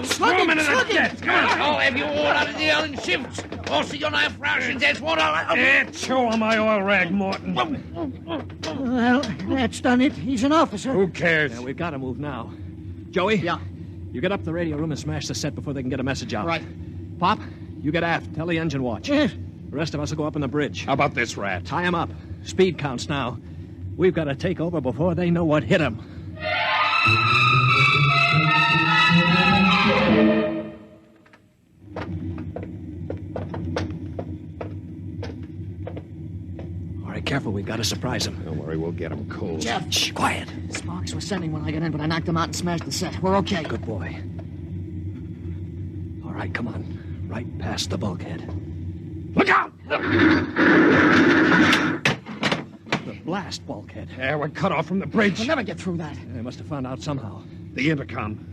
Slug him into the death. Come on. I'll have you all out of the island shifts. Also, your knife rations, that's what I'll... Chew on my oil rag, Morton. Well, that's done it. He's an officer. Who cares? Yeah, we've got to move now. Joey? Yeah? You get up the radio room and smash the set before they can get a message out. Right. Pop, you get aft. Tell the engine watch. Yes. The rest of us will go up on the bridge. How about this rat? Tie him up. Speed counts now. We've got to take over before they know what hit them. All right, careful. We've got to surprise him. Don't worry, we'll get him cold. Jeff, Shh, quiet. Sparks was sending when I got in, but I knocked him out and smashed the set. We're okay. Good boy. All right, come on. Right past the bulkhead. Look out! The blast bulkhead. Yeah, we're cut off from the bridge. We'll never get through that. They must have found out somehow. The intercom.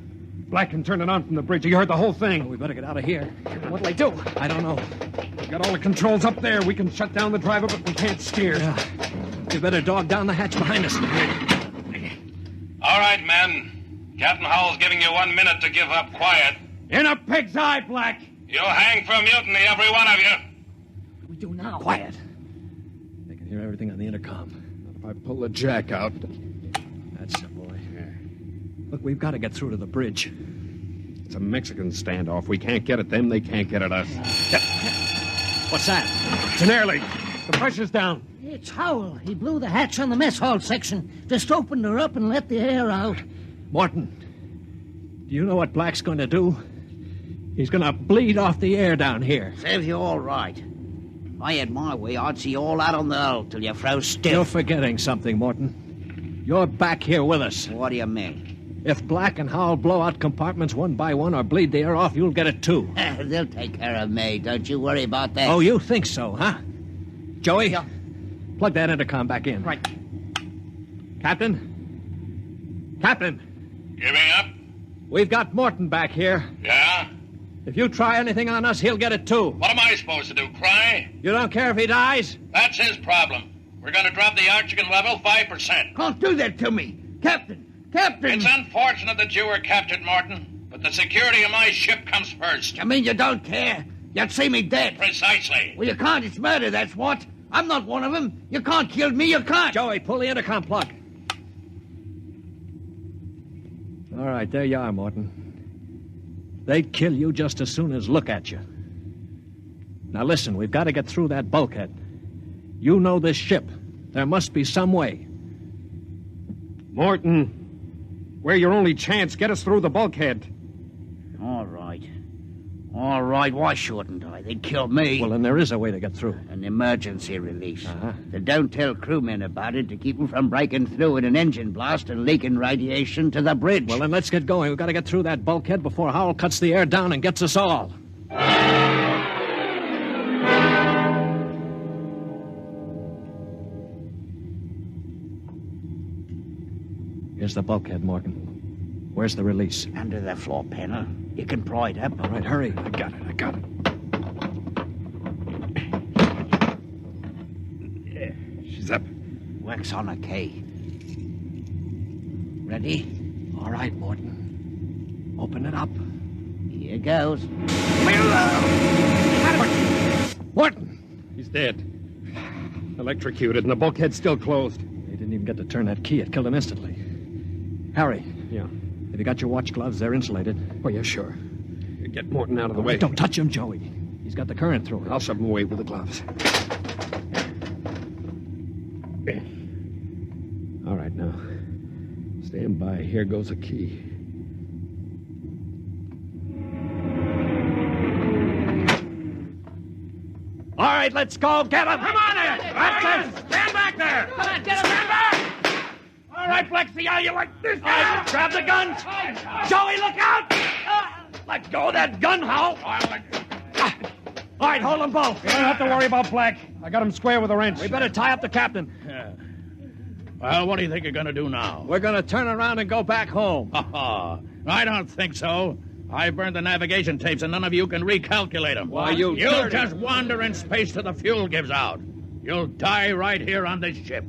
Black can turn it on from the bridge. You heard the whole thing. Well, we better get out of here. What'll they do? I don't know. We got all the controls up there. We can shut down the driver, but we can't steer. Yeah. You better dog down the hatch behind us. All right, men. Captain Howell's giving you 1 minute to give up quiet. In a pig's eye, Black. You'll hang for mutiny, every one of you. What do we do now? Quiet. They can hear everything on the intercom. If I pull the jack out. That's the boy. Look, we've got to get through to the bridge. It's a Mexican standoff. We can't get at them. They can't get at us. What's that? It's an air leak. The pressure's down. It's Howell. He blew the hatch on the mess hall section. Just opened her up and let the air out. Morton, do you know what Black's going to do? He's going to bleed off the air down here. Serves you all right. If I had my way, I'd see you all out on the hull till you froze still. You're forgetting something, Morton. You're back here with us. What do you mean? If Black and Howell blow out compartments one by one or bleed the air off, you'll get it too. They'll take care of me. Don't you worry about that. Oh, you think so, huh? Joey? Yeah. Plug that intercom back in. Right. Captain? Captain? Giving up? We've got Morton back here. Yeah? If you try anything on us, he'll get it too. What am I supposed to do, cry? You don't care if he dies? That's his problem. We're going to drop the oxygen level 5%. Can't do that to me. Captain! Captain! It's unfortunate that you were captured, Morton, but the security of my ship comes first. You mean you don't care? You'd see me dead. Precisely. Well, you can't. It's murder, that's what. I'm not one of them. You can't kill me. You can't. Joey, pull the intercom plug. All right, there you are, Morton. They'd kill you just as soon as look at you. Now listen, we've got to get through that bulkhead. You know this ship. There must be some way. Morton, we're your only chance. Get us through the bulkhead. All right. All right, why shouldn't I? They'd kill me. Well, then there is a way to get through. An emergency release. They don't tell crewmen about it to keep them from breaking through in an engine blast and leaking radiation to the bridge. Well, then let's get going. We've got to get through that bulkhead before Howell cuts the air down and gets us all. Here's the bulkhead, Morgan. Where's the release? Under the floor panel. You can pry it up. All right, hurry. I got it. Yeah. She's up. Wax on a K. Ready? All right, Morton. Open it up. Here goes. Morton! He's dead. Electrocuted, and the bulkhead's still closed. They didn't even get to turn that key. It killed him instantly. Harry. Yeah? Have you got your watch gloves? They're insulated. Oh, yeah, sure. Get Morton out of the way. Don't touch him, Joey. He's got the current through him. I'll shove him away with the gloves. All right, now. Stand by. Here goes a key. All right, let's go. Get him. Come on in. That's it. Stand back there. Come on, get him. Stand back. All right, Flexi, how you like this? All right, grab the gun. Joey, look out. Let go of that gun, Hal. All right, hold them both. You don't have to worry about Black. I got him square with a wrench. We better tie up the captain. Yeah. Well, what do you think you're going to do now? We're going to turn around and go back home. I don't think so. I burned the navigation tapes, and none of you can recalculate them. Why, you'll just wander in space till the fuel gives out. You'll die right here on this ship.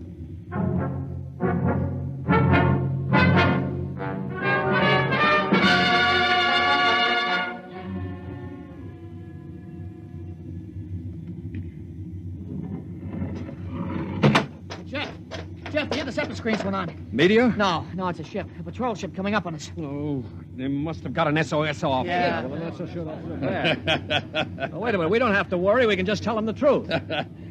Jeff, the interceptor screens went on. Meteor? No, it's a ship. A patrol ship coming up on us. Oh, they must have got an SOS off. Yeah. Well, that's so sure wait a minute. We don't have to worry. We can just tell them the truth.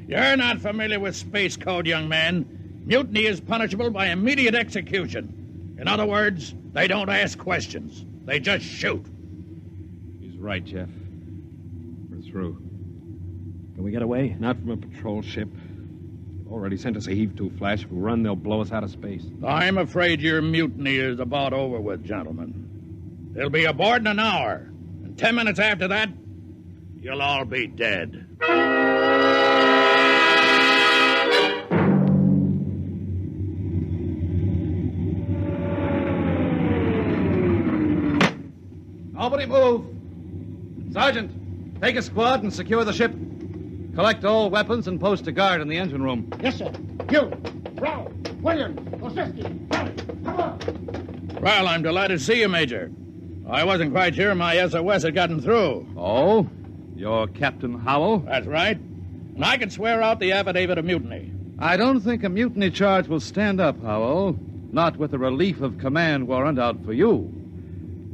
You're not familiar with space code, young man. Mutiny is punishable by immediate execution. In other words, they don't ask questions. They just shoot. He's right, Jeff. We're through. Can we get away? Not from a patrol ship. Already sent us a heave-to flash. If we run, they'll blow us out of space. I'm afraid your mutiny is about over with, gentlemen. They'll be aboard in an hour. And 10 minutes after that, you'll all be dead. Nobody move. Sergeant, take a squad and secure the ship. Collect all weapons and post a guard in the engine room. Yes, sir. You, Brown, William, Osinski, Harry, come on. Well, I'm delighted to see you, Major. I wasn't quite sure my SOS had gotten through. Oh? You're Captain Howell? That's right. And I can swear out the affidavit of mutiny. I don't think a mutiny charge will stand up, Howell. Not with a relief of command warrant out for you.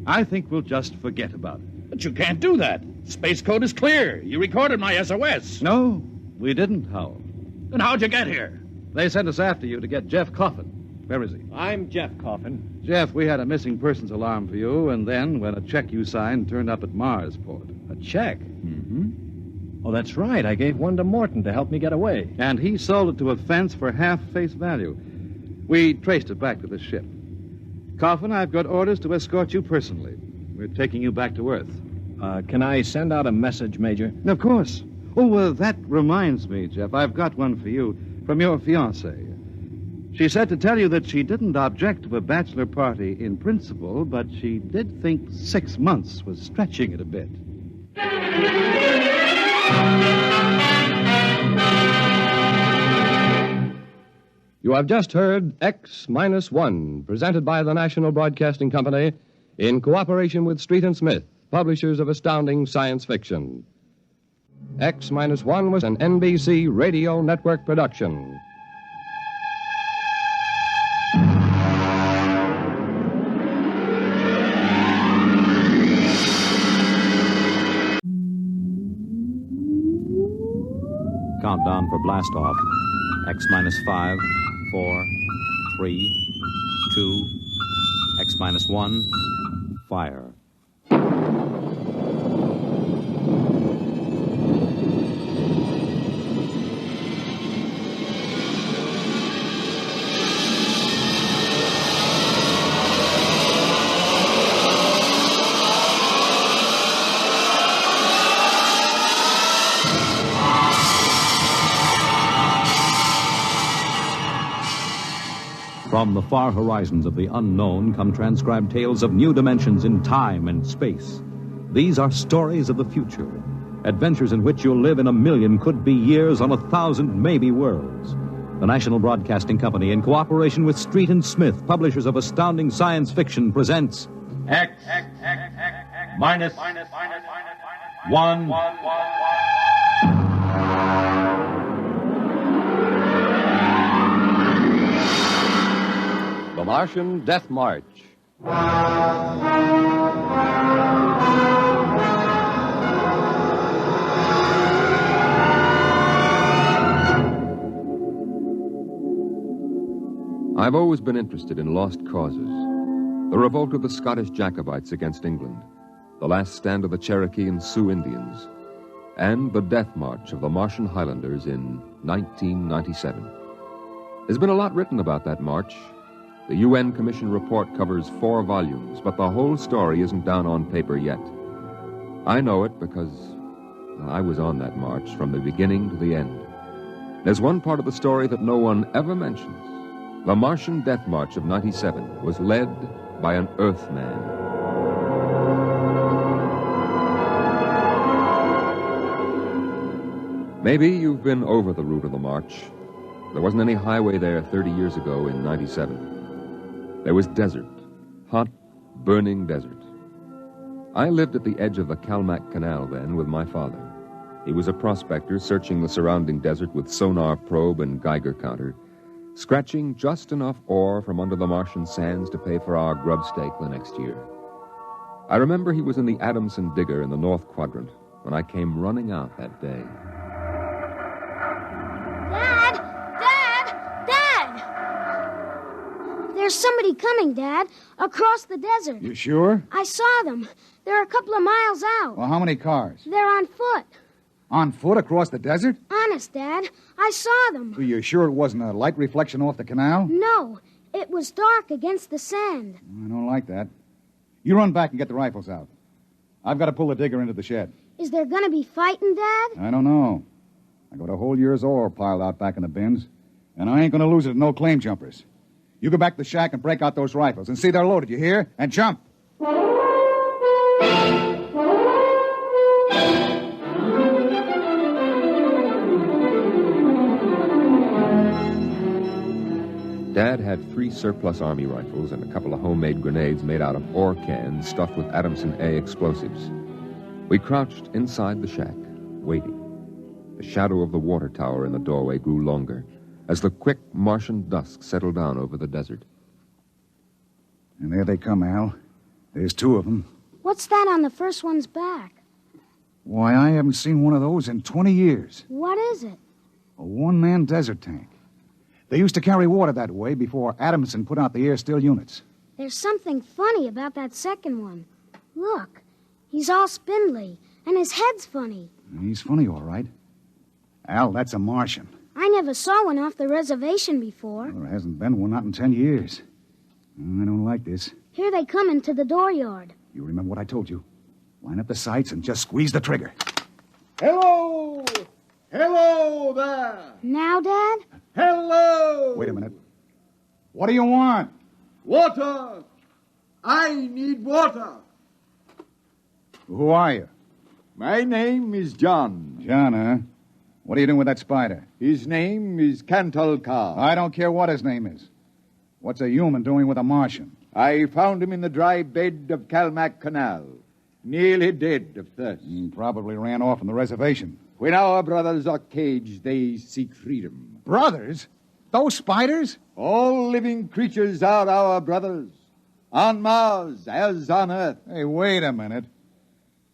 I think we'll just forget about it. But you can't do that. Space code is clear. You recorded my SOS. No, we didn't, Howell. Then how'd you get here? They sent us after you to get Jeff Coffin. Where is he? I'm Jeff Coffin. Jeff, we had a missing persons alarm for you, and then when a check you signed turned up at Marsport. A check? Mm-hmm. Oh, that's right. I gave one to Morton to help me get away. And he sold it to a fence for half face value. We traced it back to the ship. Coffin, I've got orders to escort you personally. We're taking you back to Earth. Can I send out a message, Major? Of course. Oh, that reminds me, Jeff. I've got one for you from your fiancée. She said to tell you that she didn't object to a bachelor party in principle, but she did think 6 months was stretching it a bit. You have just heard X-1, presented by the National Broadcasting Company in cooperation with Street and Smith, publishers of Astounding Science Fiction. X-1 was an NBC Radio Network production. Countdown for blastoff. X-5, 4, 3, 2, X-1, fire. From the far horizons of the unknown come transcribed tales of new dimensions in time and space. These are stories of the future, adventures in which you'll live in 1,000,000 could-be years on 1,000 maybe worlds. The National Broadcasting Company, in cooperation with Street and Smith, publishers of Astounding Science Fiction, presents X minus 1. The Martian Death March. I've always been interested in lost causes. The revolt of the Scottish Jacobites against England, the last stand of the Cherokee and Sioux Indians, and the death march of the Martian Highlanders in 1997. There's been a lot written about that march. The UN Commission report covers 4 volumes, but the whole story isn't down on paper yet. I know it because I was on that march from the beginning to the end. There's one part of the story that no one ever mentions. The Martian Death March of 97 was led by an Earthman. Maybe you've been over the route of the march. There wasn't any highway there 30 years ago in 97. There was desert, hot, burning desert. I lived at the edge of the Calmac Canal then with my father. He was a prospector searching the surrounding desert with sonar probe and Geiger counter, scratching just enough ore from under the Martian sands to pay for our grub stake the next year. I remember he was in the Adamson digger in the North Quadrant when I came running out that day. There's somebody coming, Dad, across the desert. You sure? I saw them. They're a couple of miles out. Well, how many cars? They're on foot. On foot across the desert? Honest, Dad. I saw them. Are you sure it wasn't a light reflection off the canal? No. It was dark against the sand. I don't like that. You run back and get the rifles out. I've got to pull the digger into the shed. Is there going to be fighting, Dad? I don't know. I got a whole year's ore piled out back in the bins, and I ain't going to lose it to no claim jumpers. You go back to the shack and break out those rifles and see they're loaded, you hear? And jump! Dad had 3 surplus Army rifles and a couple of homemade grenades made out of ore cans stuffed with Adamson A explosives. We crouched inside the shack, waiting. The shadow of the water tower in the doorway grew longer as the quick Martian dusk settled down over the desert. And there they come, Al. There's 2 of them. What's that on the first one's back? Why, I haven't seen one of those in 20 years. What is it? A one-man desert tank. They used to carry water that way before Adamson put out the air-still units. There's something funny about that second one. Look, he's all spindly, and his head's funny. He's funny, all right. Al, that's a Martian. I never saw one off the reservation before. Well, there hasn't been one, not in 10 years. I don't like this. Here they come into the dooryard. You remember what I told you. Line up the sights and just squeeze the trigger. Hello! Hello there! Now, Dad? Hello! Wait a minute. What do you want? Water! I need water. Who are you? My name is John. John, huh? What are you doing with that spider? His name is Cantalcar. I don't care what his name is. What's a human doing with a Martian? I found him in the dry bed of Calmac Canal, nearly dead of thirst. He probably ran off from the reservation. When our brothers are caged, they seek freedom. Brothers? Those spiders? All living creatures are our brothers. On Mars, as on Earth. Hey, wait a minute.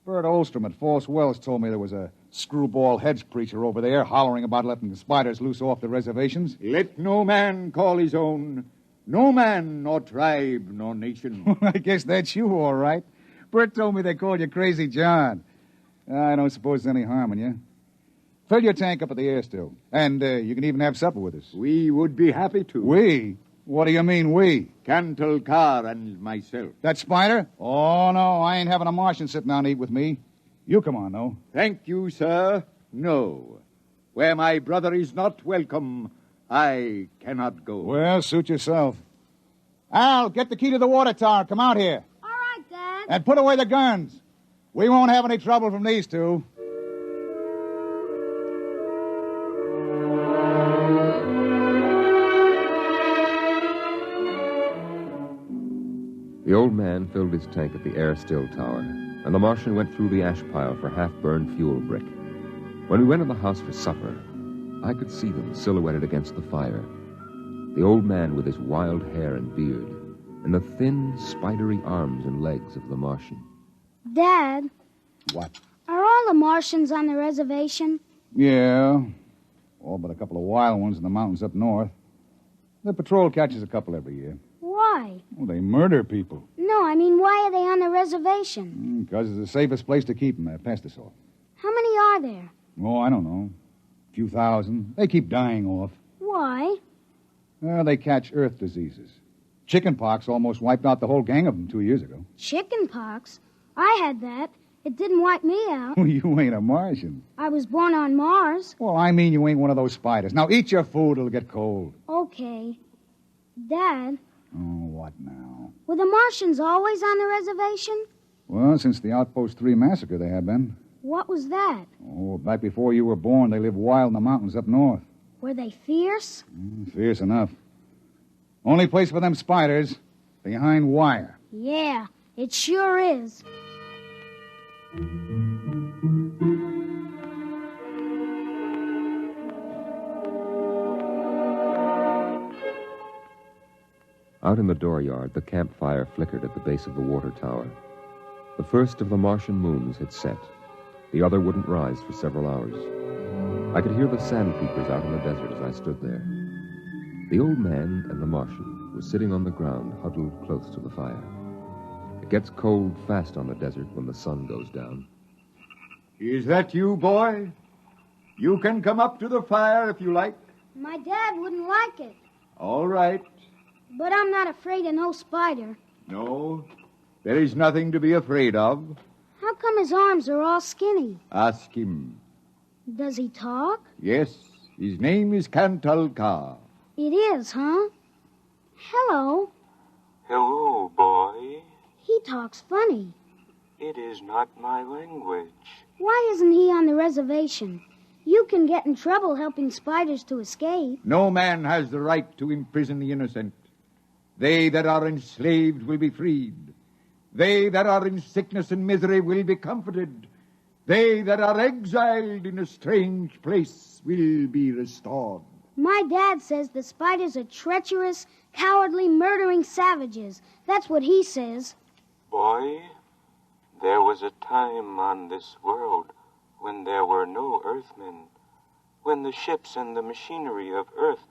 Bert Olstrom at False Wells told me there was a screwball heads preacher over there hollering about letting the spiders loose off the reservations. Let no man call his own. No man, nor tribe, nor nation. I guess that's you, all right. Bert told me they called you Crazy John. I don't suppose there's any harm in you. Fill your tank up at the air still. And you can even have supper with us. We would be happy to. We? What do you mean, we? Cantalcar and myself. That spider? Oh, no, I ain't having a Martian sit down to eat with me. You come on, though. Thank you, sir. No. Where my brother is not welcome, I cannot go. Well, suit yourself. Al, get the key to the water tower. Come out here. All right, Dad. And put away the guns. We won't have any trouble from these two. The old man filled his tank at the air-still tower, and the Martian went through the ash pile for half-burned fuel brick. When we went in the house for supper, I could see them silhouetted against the fire. The old man with his wild hair and beard, and the thin, spidery arms and legs of the Martian. Dad, What? are all the Martians on the reservation? Yeah. All but a couple of wild ones in the mountains up north. The patrol catches a couple every year. Why? Well, they murder people. No, I mean, why are they on the reservation? Because it's the safest place to keep them. They're pesticide. How many are there? Oh, I don't know. A few thousand. They keep dying off. Why? Well, they catch earth diseases. Chickenpox almost wiped out the whole gang of them 2 years ago. Chickenpox? I had that. It didn't wipe me out. You ain't a Martian. I was born on Mars. Well, I mean you ain't one of those spiders. Now eat your food. It'll get cold. Okay. Dad, Oh, what now? were the Martians always on the reservation? Well, since the Outpost 3 massacre, they have been. What was that? Oh, back before you were born, they lived wild in the mountains up north. Were they fierce? Fierce enough. Only place for them spiders, behind wire. Yeah, it sure is. Out in the dooryard, the campfire flickered at the base of the water tower. The first of the Martian moons had set. The other wouldn't rise for several hours. I could hear the sandpeepers out in the desert as I stood there. The old man and the Martian were sitting on the ground, huddled close to the fire. It gets cold fast on the desert when the sun goes down. Is that you, boy? You can come up to the fire if you like. My dad wouldn't like it. All right. But I'm not afraid of no spider. No, there is nothing to be afraid of. How come his arms are all skinny? Ask him. Does he talk? Yes, his name is Kantalka. It is, huh? Hello. Hello, boy. He talks funny. It is not my language. Why isn't he on the reservation? You can get in trouble helping spiders to escape. No man has the right to imprison the innocent. They that are enslaved will be freed. They that are in sickness and misery will be comforted. They that are exiled in a strange place will be restored. My dad says the spiders are treacherous, cowardly, murdering savages. That's what he says. Boy, there was a time on this world when there were no Earthmen, when the ships and the machinery of Earth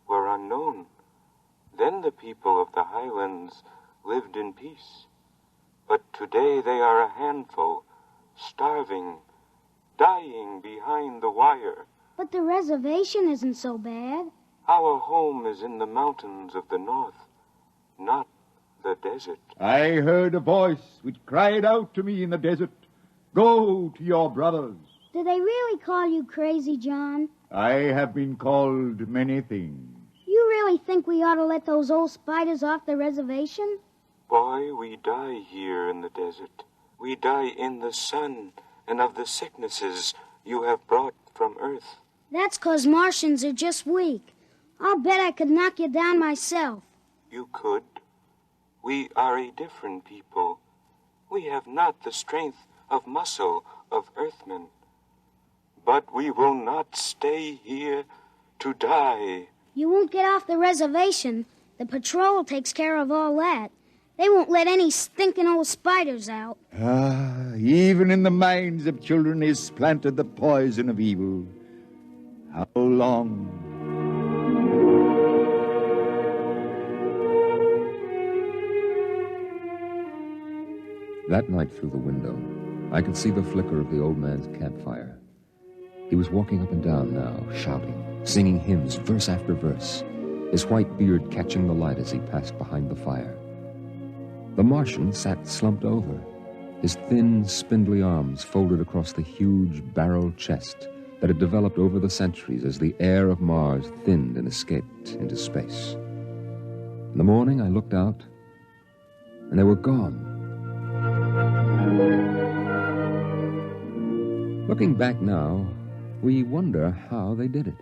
were unknown. Then the people of the highlands lived in peace. But today they are a handful, starving, dying behind the wire. But the reservation isn't so bad. Our home is in the mountains of the north, not the desert. I heard a voice which cried out to me in the desert, "Go to your brothers." Do they really call you crazy, John? I have been called many things. You really think we ought to let those old spiders off the reservation? Boy, we die here in the desert. We die in the sun and of the sicknesses you have brought from Earth. That's 'cause Martians are just weak. I'll bet I could knock you down myself. You could. We are a different people. We have not the strength of muscle of Earthmen. But we will not stay here to die. You won't get off the reservation. The patrol takes care of all that. They won't let any stinking old spiders out. Even in the minds of children is planted the poison of evil. How long? That night through the window, I could see the flicker of the old man's campfire. He was walking up and down now, shouting, singing hymns, verse after verse, his white beard catching the light as he passed behind the fire. The Martian sat slumped over, his thin, spindly arms folded across the huge barrel chest that had developed over the centuries as the air of Mars thinned and escaped into space. In the morning, I looked out, and they were gone. Looking back now, we wonder how they did it.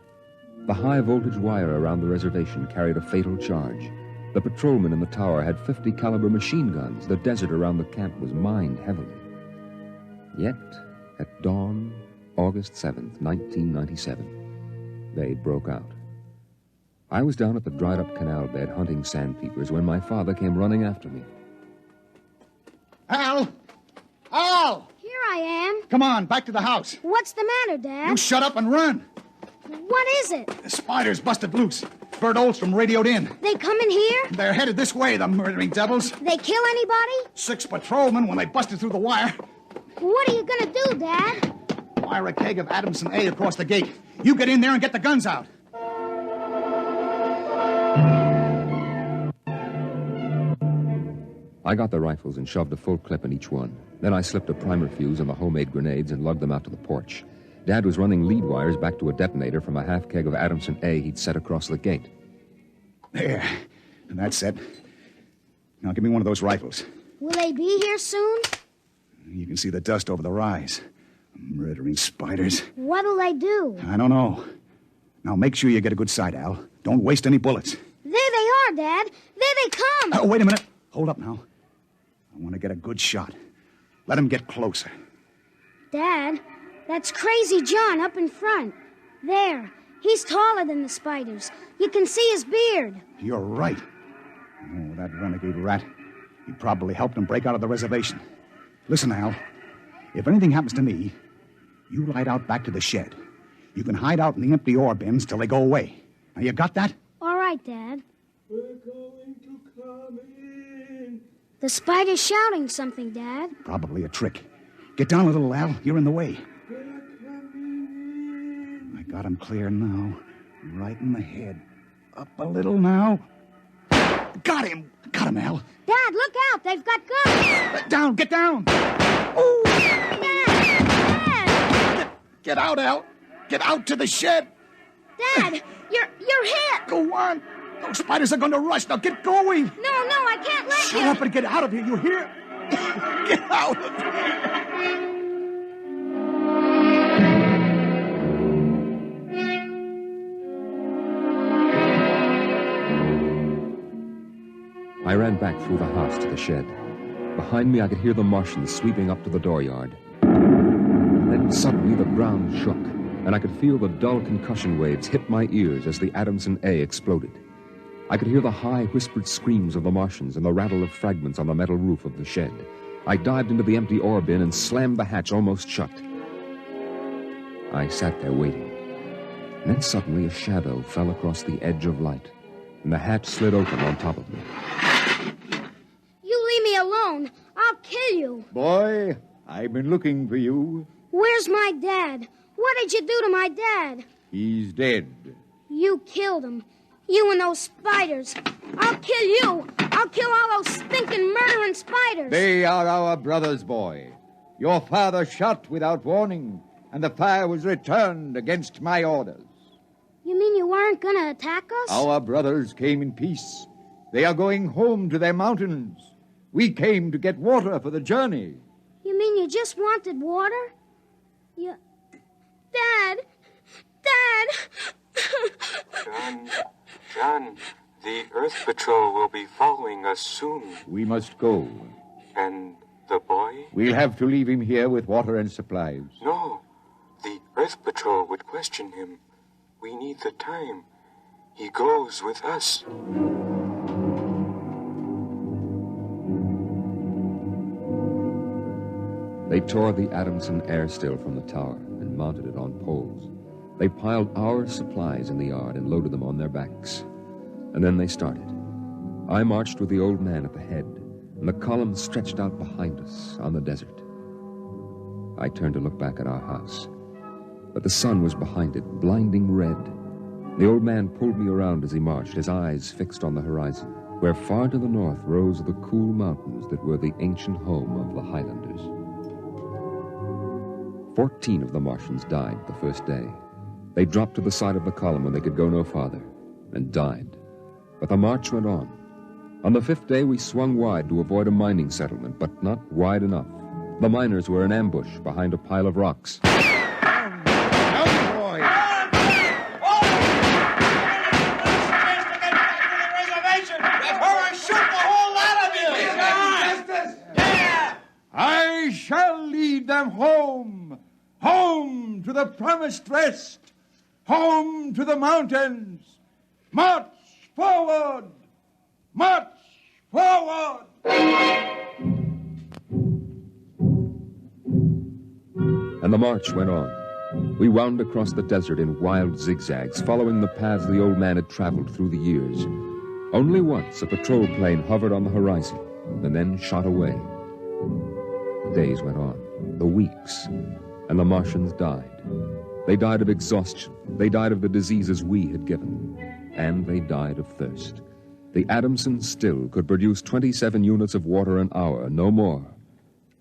The high-voltage wire around the reservation carried a fatal charge. The patrolmen in the tower had 50-caliber machine guns. The desert around the camp was mined heavily. Yet, at dawn, August 7th, 1997, they broke out. I was down at the dried-up canal bed hunting sandpeepers when my father came running after me. Al! Al! Here I am. Come on, back to the house. What's the matter, Dad? You shut up and run. What is it? The spiders busted loose. Bert Olstrom radioed in. They coming here? They're headed this way, the murdering devils. They kill anybody? 6 patrolmen when they busted through the wire. What are you gonna do, Dad? Fire a keg of Adamson A across the gate. You get in there and get the guns out. I got the rifles and shoved a full clip in each one. Then I slipped a primer fuse on the homemade grenades and lugged them out to the porch. Dad was running lead wires back to a detonator from a half keg of Adamson A he'd set across the gate. There. And that's it. Now give me one of those rifles. Will they be here soon? You can see the dust over the rise. Murdering spiders. What'll they do? I don't know. Now make sure you get a good sight, Al. Don't waste any bullets. There they are, Dad. There they come. Oh, wait a minute. Hold up now. I want to get a good shot. Let him get closer. Dad, that's Crazy John up in front. There. He's taller than the spiders. You can see his beard. You're right. Oh, that renegade rat. He probably helped him break out of the reservation. Listen, Al. If anything happens to me, you light out back to the shed. You can hide out in the empty ore bins till they go away. Now, you got that? All right, Dad. We're going to come in. The spider's shouting something, Dad. Probably a trick. Get down a little, Al. You're in the way. I got him clear now. Right in the head. Up a little now. Got him! Got him, Al. Dad, look out! They've got guns! Down! Get down! Oh! Dad! Get out, Al! Get out to the shed! Dad, you're hit! Go on! Those spiders are going to rush. Now get going! No, I can't let you! Shut up and get out of here, you hear? Get out of here! I ran back through the house to the shed. Behind me, I could hear the Martians sweeping up to the dooryard. Then suddenly the ground shook, and I could feel the dull concussion waves hit my ears as the Adamson A exploded. I could hear the high, whispered screams of the Martians and the rattle of fragments on the metal roof of the shed. I dived into the empty ore bin and slammed the hatch almost shut. I sat there waiting. And then suddenly a shadow fell across the edge of light, and the hatch slid open on top of me. You leave me alone. I'll kill you. Boy, I've been looking for you. Where's my dad? What did you do to my dad? He's dead. You killed him. You and those spiders. I'll kill you. I'll kill all those stinking murdering spiders. They are our brothers, boy. Your father shot without warning, and the fire was returned against my orders. You mean you weren't going to attack us? Our brothers came in peace. They are going home to their mountains. We came to get water for the journey. You mean you just wanted water? You... Dad! John, the Earth Patrol will be following us soon. We must go. And the boy? We'll have to leave him here with water and supplies. No, the Earth Patrol would question him. We need the time. He goes with us. They tore the Adamson air still from the tower and mounted it on poles. They piled our supplies in the yard and loaded them on their backs. And then they started. I marched with the old man at the head, and the column stretched out behind us on the desert. I turned to look back at our house, but the sun was behind it, blinding red. The old man pulled me around as he marched, his eyes fixed on the horizon, where far to the north rose the cool mountains that were the ancient home of the Highlanders. 14 of the Martians died the first day. They dropped to the side of the column when they could go no farther, and died. But the march went on, On the 5th day, we swung wide to avoid a mining settlement, but not wide enough. The miners were in ambush behind a pile of rocks. I shall lead them home, home to the promised rest, home to the mountains. March forward! March forward! And the march went on. We wound across the desert in wild zigzags, following the paths the old man had traveled through the years. Only once a patrol plane hovered on the horizon and then shot away. The days went on, the weeks, and the Martians died. They died of exhaustion. They died of the diseases we had given. And they died of thirst. The Adamson still could produce 27 units of water an hour, no more.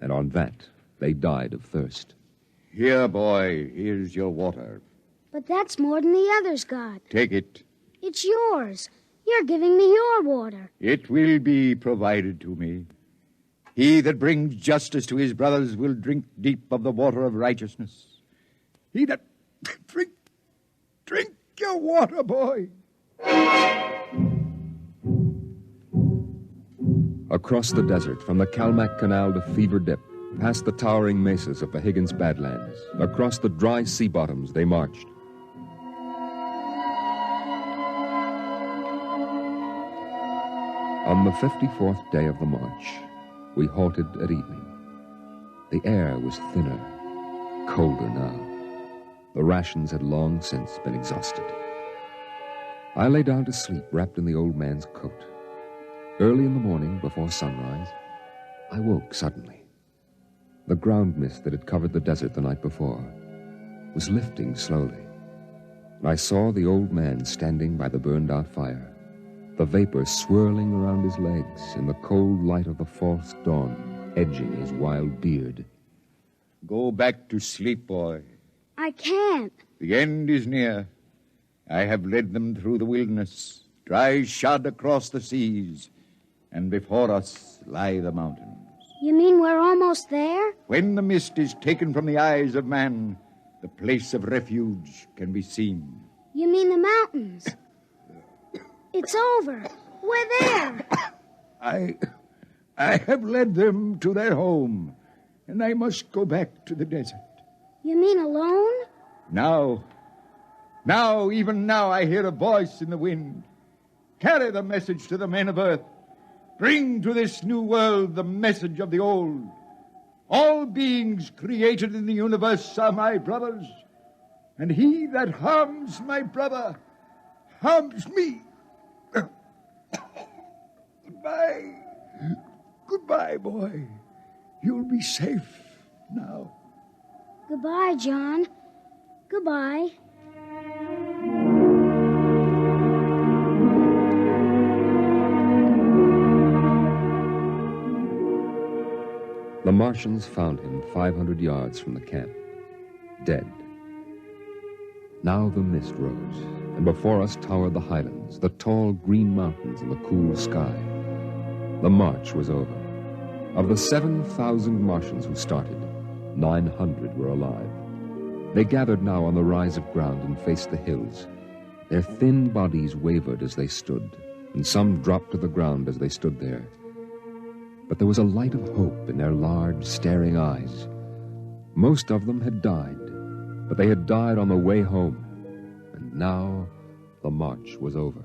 And on that, they died of thirst. Here, boy, here's your water. But that's more than the others got. Take it. It's yours. You're giving me your water. It will be provided to me. He that brings justice to his brothers will drink deep of the water of righteousness. He that... Drink your water, boy. Across the desert, from the Calmac Canal to Fever Dip, past the towering mesas of the Higgins Badlands, across the dry sea bottoms they marched. On the 54th day of the march, we halted at evening. The air was thinner, colder now. The rations had long since been exhausted. I lay down to sleep wrapped in the old man's coat. Early in the morning, before sunrise, I woke suddenly. The ground mist that had covered the desert the night before was lifting slowly, and I saw the old man standing by the burned-out fire, the vapor swirling around his legs in the cold light of the false dawn, edging his wild beard. Go back to sleep, boy. I can't. The end is near. I have led them through the wilderness, dry shod across the seas, and before us lie the mountains. You mean we're almost there? When the mist is taken from the eyes of man, the place of refuge can be seen. You mean the mountains? It's over. We're there. I have led them to their home, and I must go back to the desert. You mean alone? Even now, I hear a voice in the wind. Carry the message to the men of Earth. Bring to this new world the message of the old. All beings created in the universe are my brothers, and he that harms my brother harms me. Goodbye. Goodbye, boy. You'll be safe now. Goodbye, John. Goodbye. The Martians found him 500 yards from the camp, dead. Now the mist rose, and before us towered the highlands, the tall green mountains and the cool sky. The march was over. Of the 7,000 Martians who started, 900 were alive. They gathered now on the rise of ground and faced the hills. Their thin bodies wavered as they stood, and some dropped to the ground as they stood there. But there was a light of hope in their large, staring eyes. Most of them had died, but they had died on the way home, and now the march was over.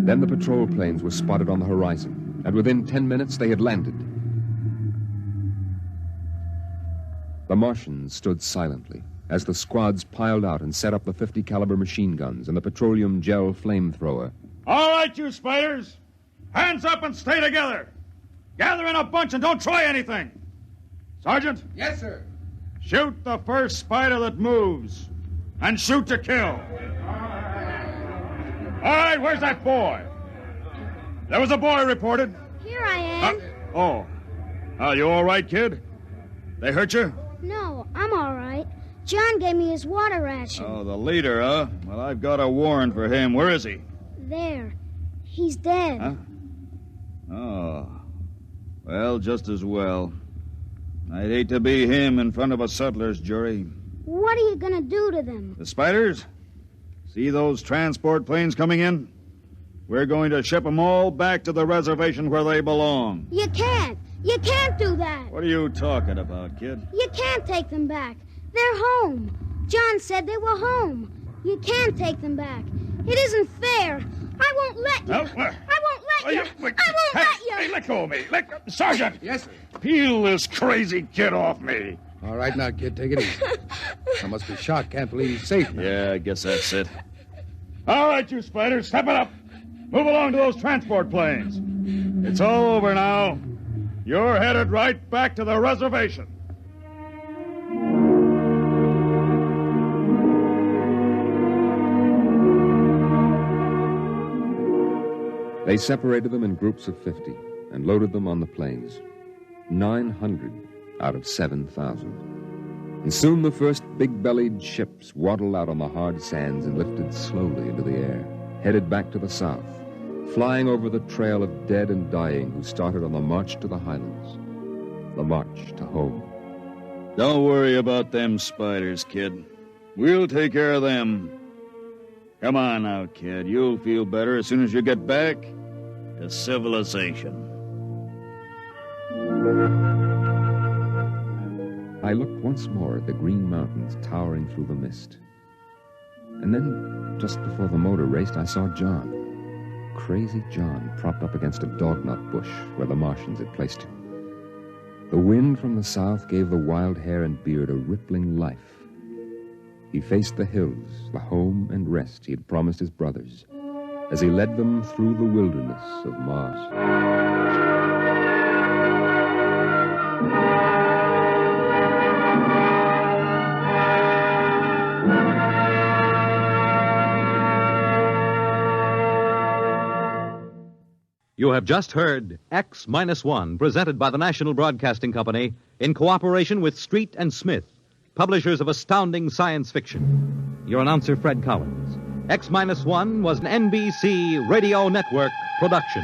Then the patrol planes were spotted on the horizon, and within 10 minutes they had landed. The Martians stood silently as the squads piled out and set up the 50 caliber machine guns and the petroleum gel flamethrower. All right, you spiders. Hands up and stay together. Gather in a bunch and don't try anything. Sergeant? Yes, sir. Shoot the first spider that moves. And shoot to kill. All right, where's that boy? There was a boy reported. Here I am. Are you all right, kid? They hurt you? No, I'm all right. John gave me his water ration. Oh, the leader, huh? Well, I've got a warrant for him. Where is he? There. He's dead. Huh? Oh. Well, just as well. I'd hate to be him in front of a settler's jury. What are you going to do to them? The spiders? See those transport planes coming in? We're going to ship them all back to the reservation where they belong. You can't. You can't do that. What are you talking about, kid? You can't take them back. They're home. John said they were home. You can't take them back. It isn't fair. I won't let you. I won't let you. I won't let you. Hey, let go of me. Sergeant! Yes, sir. Peel this crazy kid off me. All right now, kid, take it easy. I must be shot. Can't believe he's safe now. Yeah, I guess that's it. All right, you spiders, step it up. Move along to those transport planes. It's all over now. You're headed right back to the reservation. They separated them in groups of 50 and loaded them on the planes. 900 out of 7,000. And soon the first big-bellied ships waddled out on the hard sands and lifted slowly into the air, headed back to the south, flying over the trail of dead and dying who started on the march to the highlands, the march to home. Don't worry about them spiders, kid. We'll take care of them. Come on now, kid. You'll feel better as soon as you get back to civilization. I looked once more at the green mountains towering through the mist. And then, just before the motor raced, I saw John. Crazy John propped up against a dognut bush where the Martians had placed him. The wind from the south gave the wild hair and beard a rippling life. He faced the hills, the home and rest he had promised his brothers, as he led them through the wilderness of Mars. You have just heard X-1, presented by the National Broadcasting Company in cooperation with Street and Smith, publishers of Astounding Science Fiction. Your announcer, Fred Collins. X-1 was an NBC Radio Network production.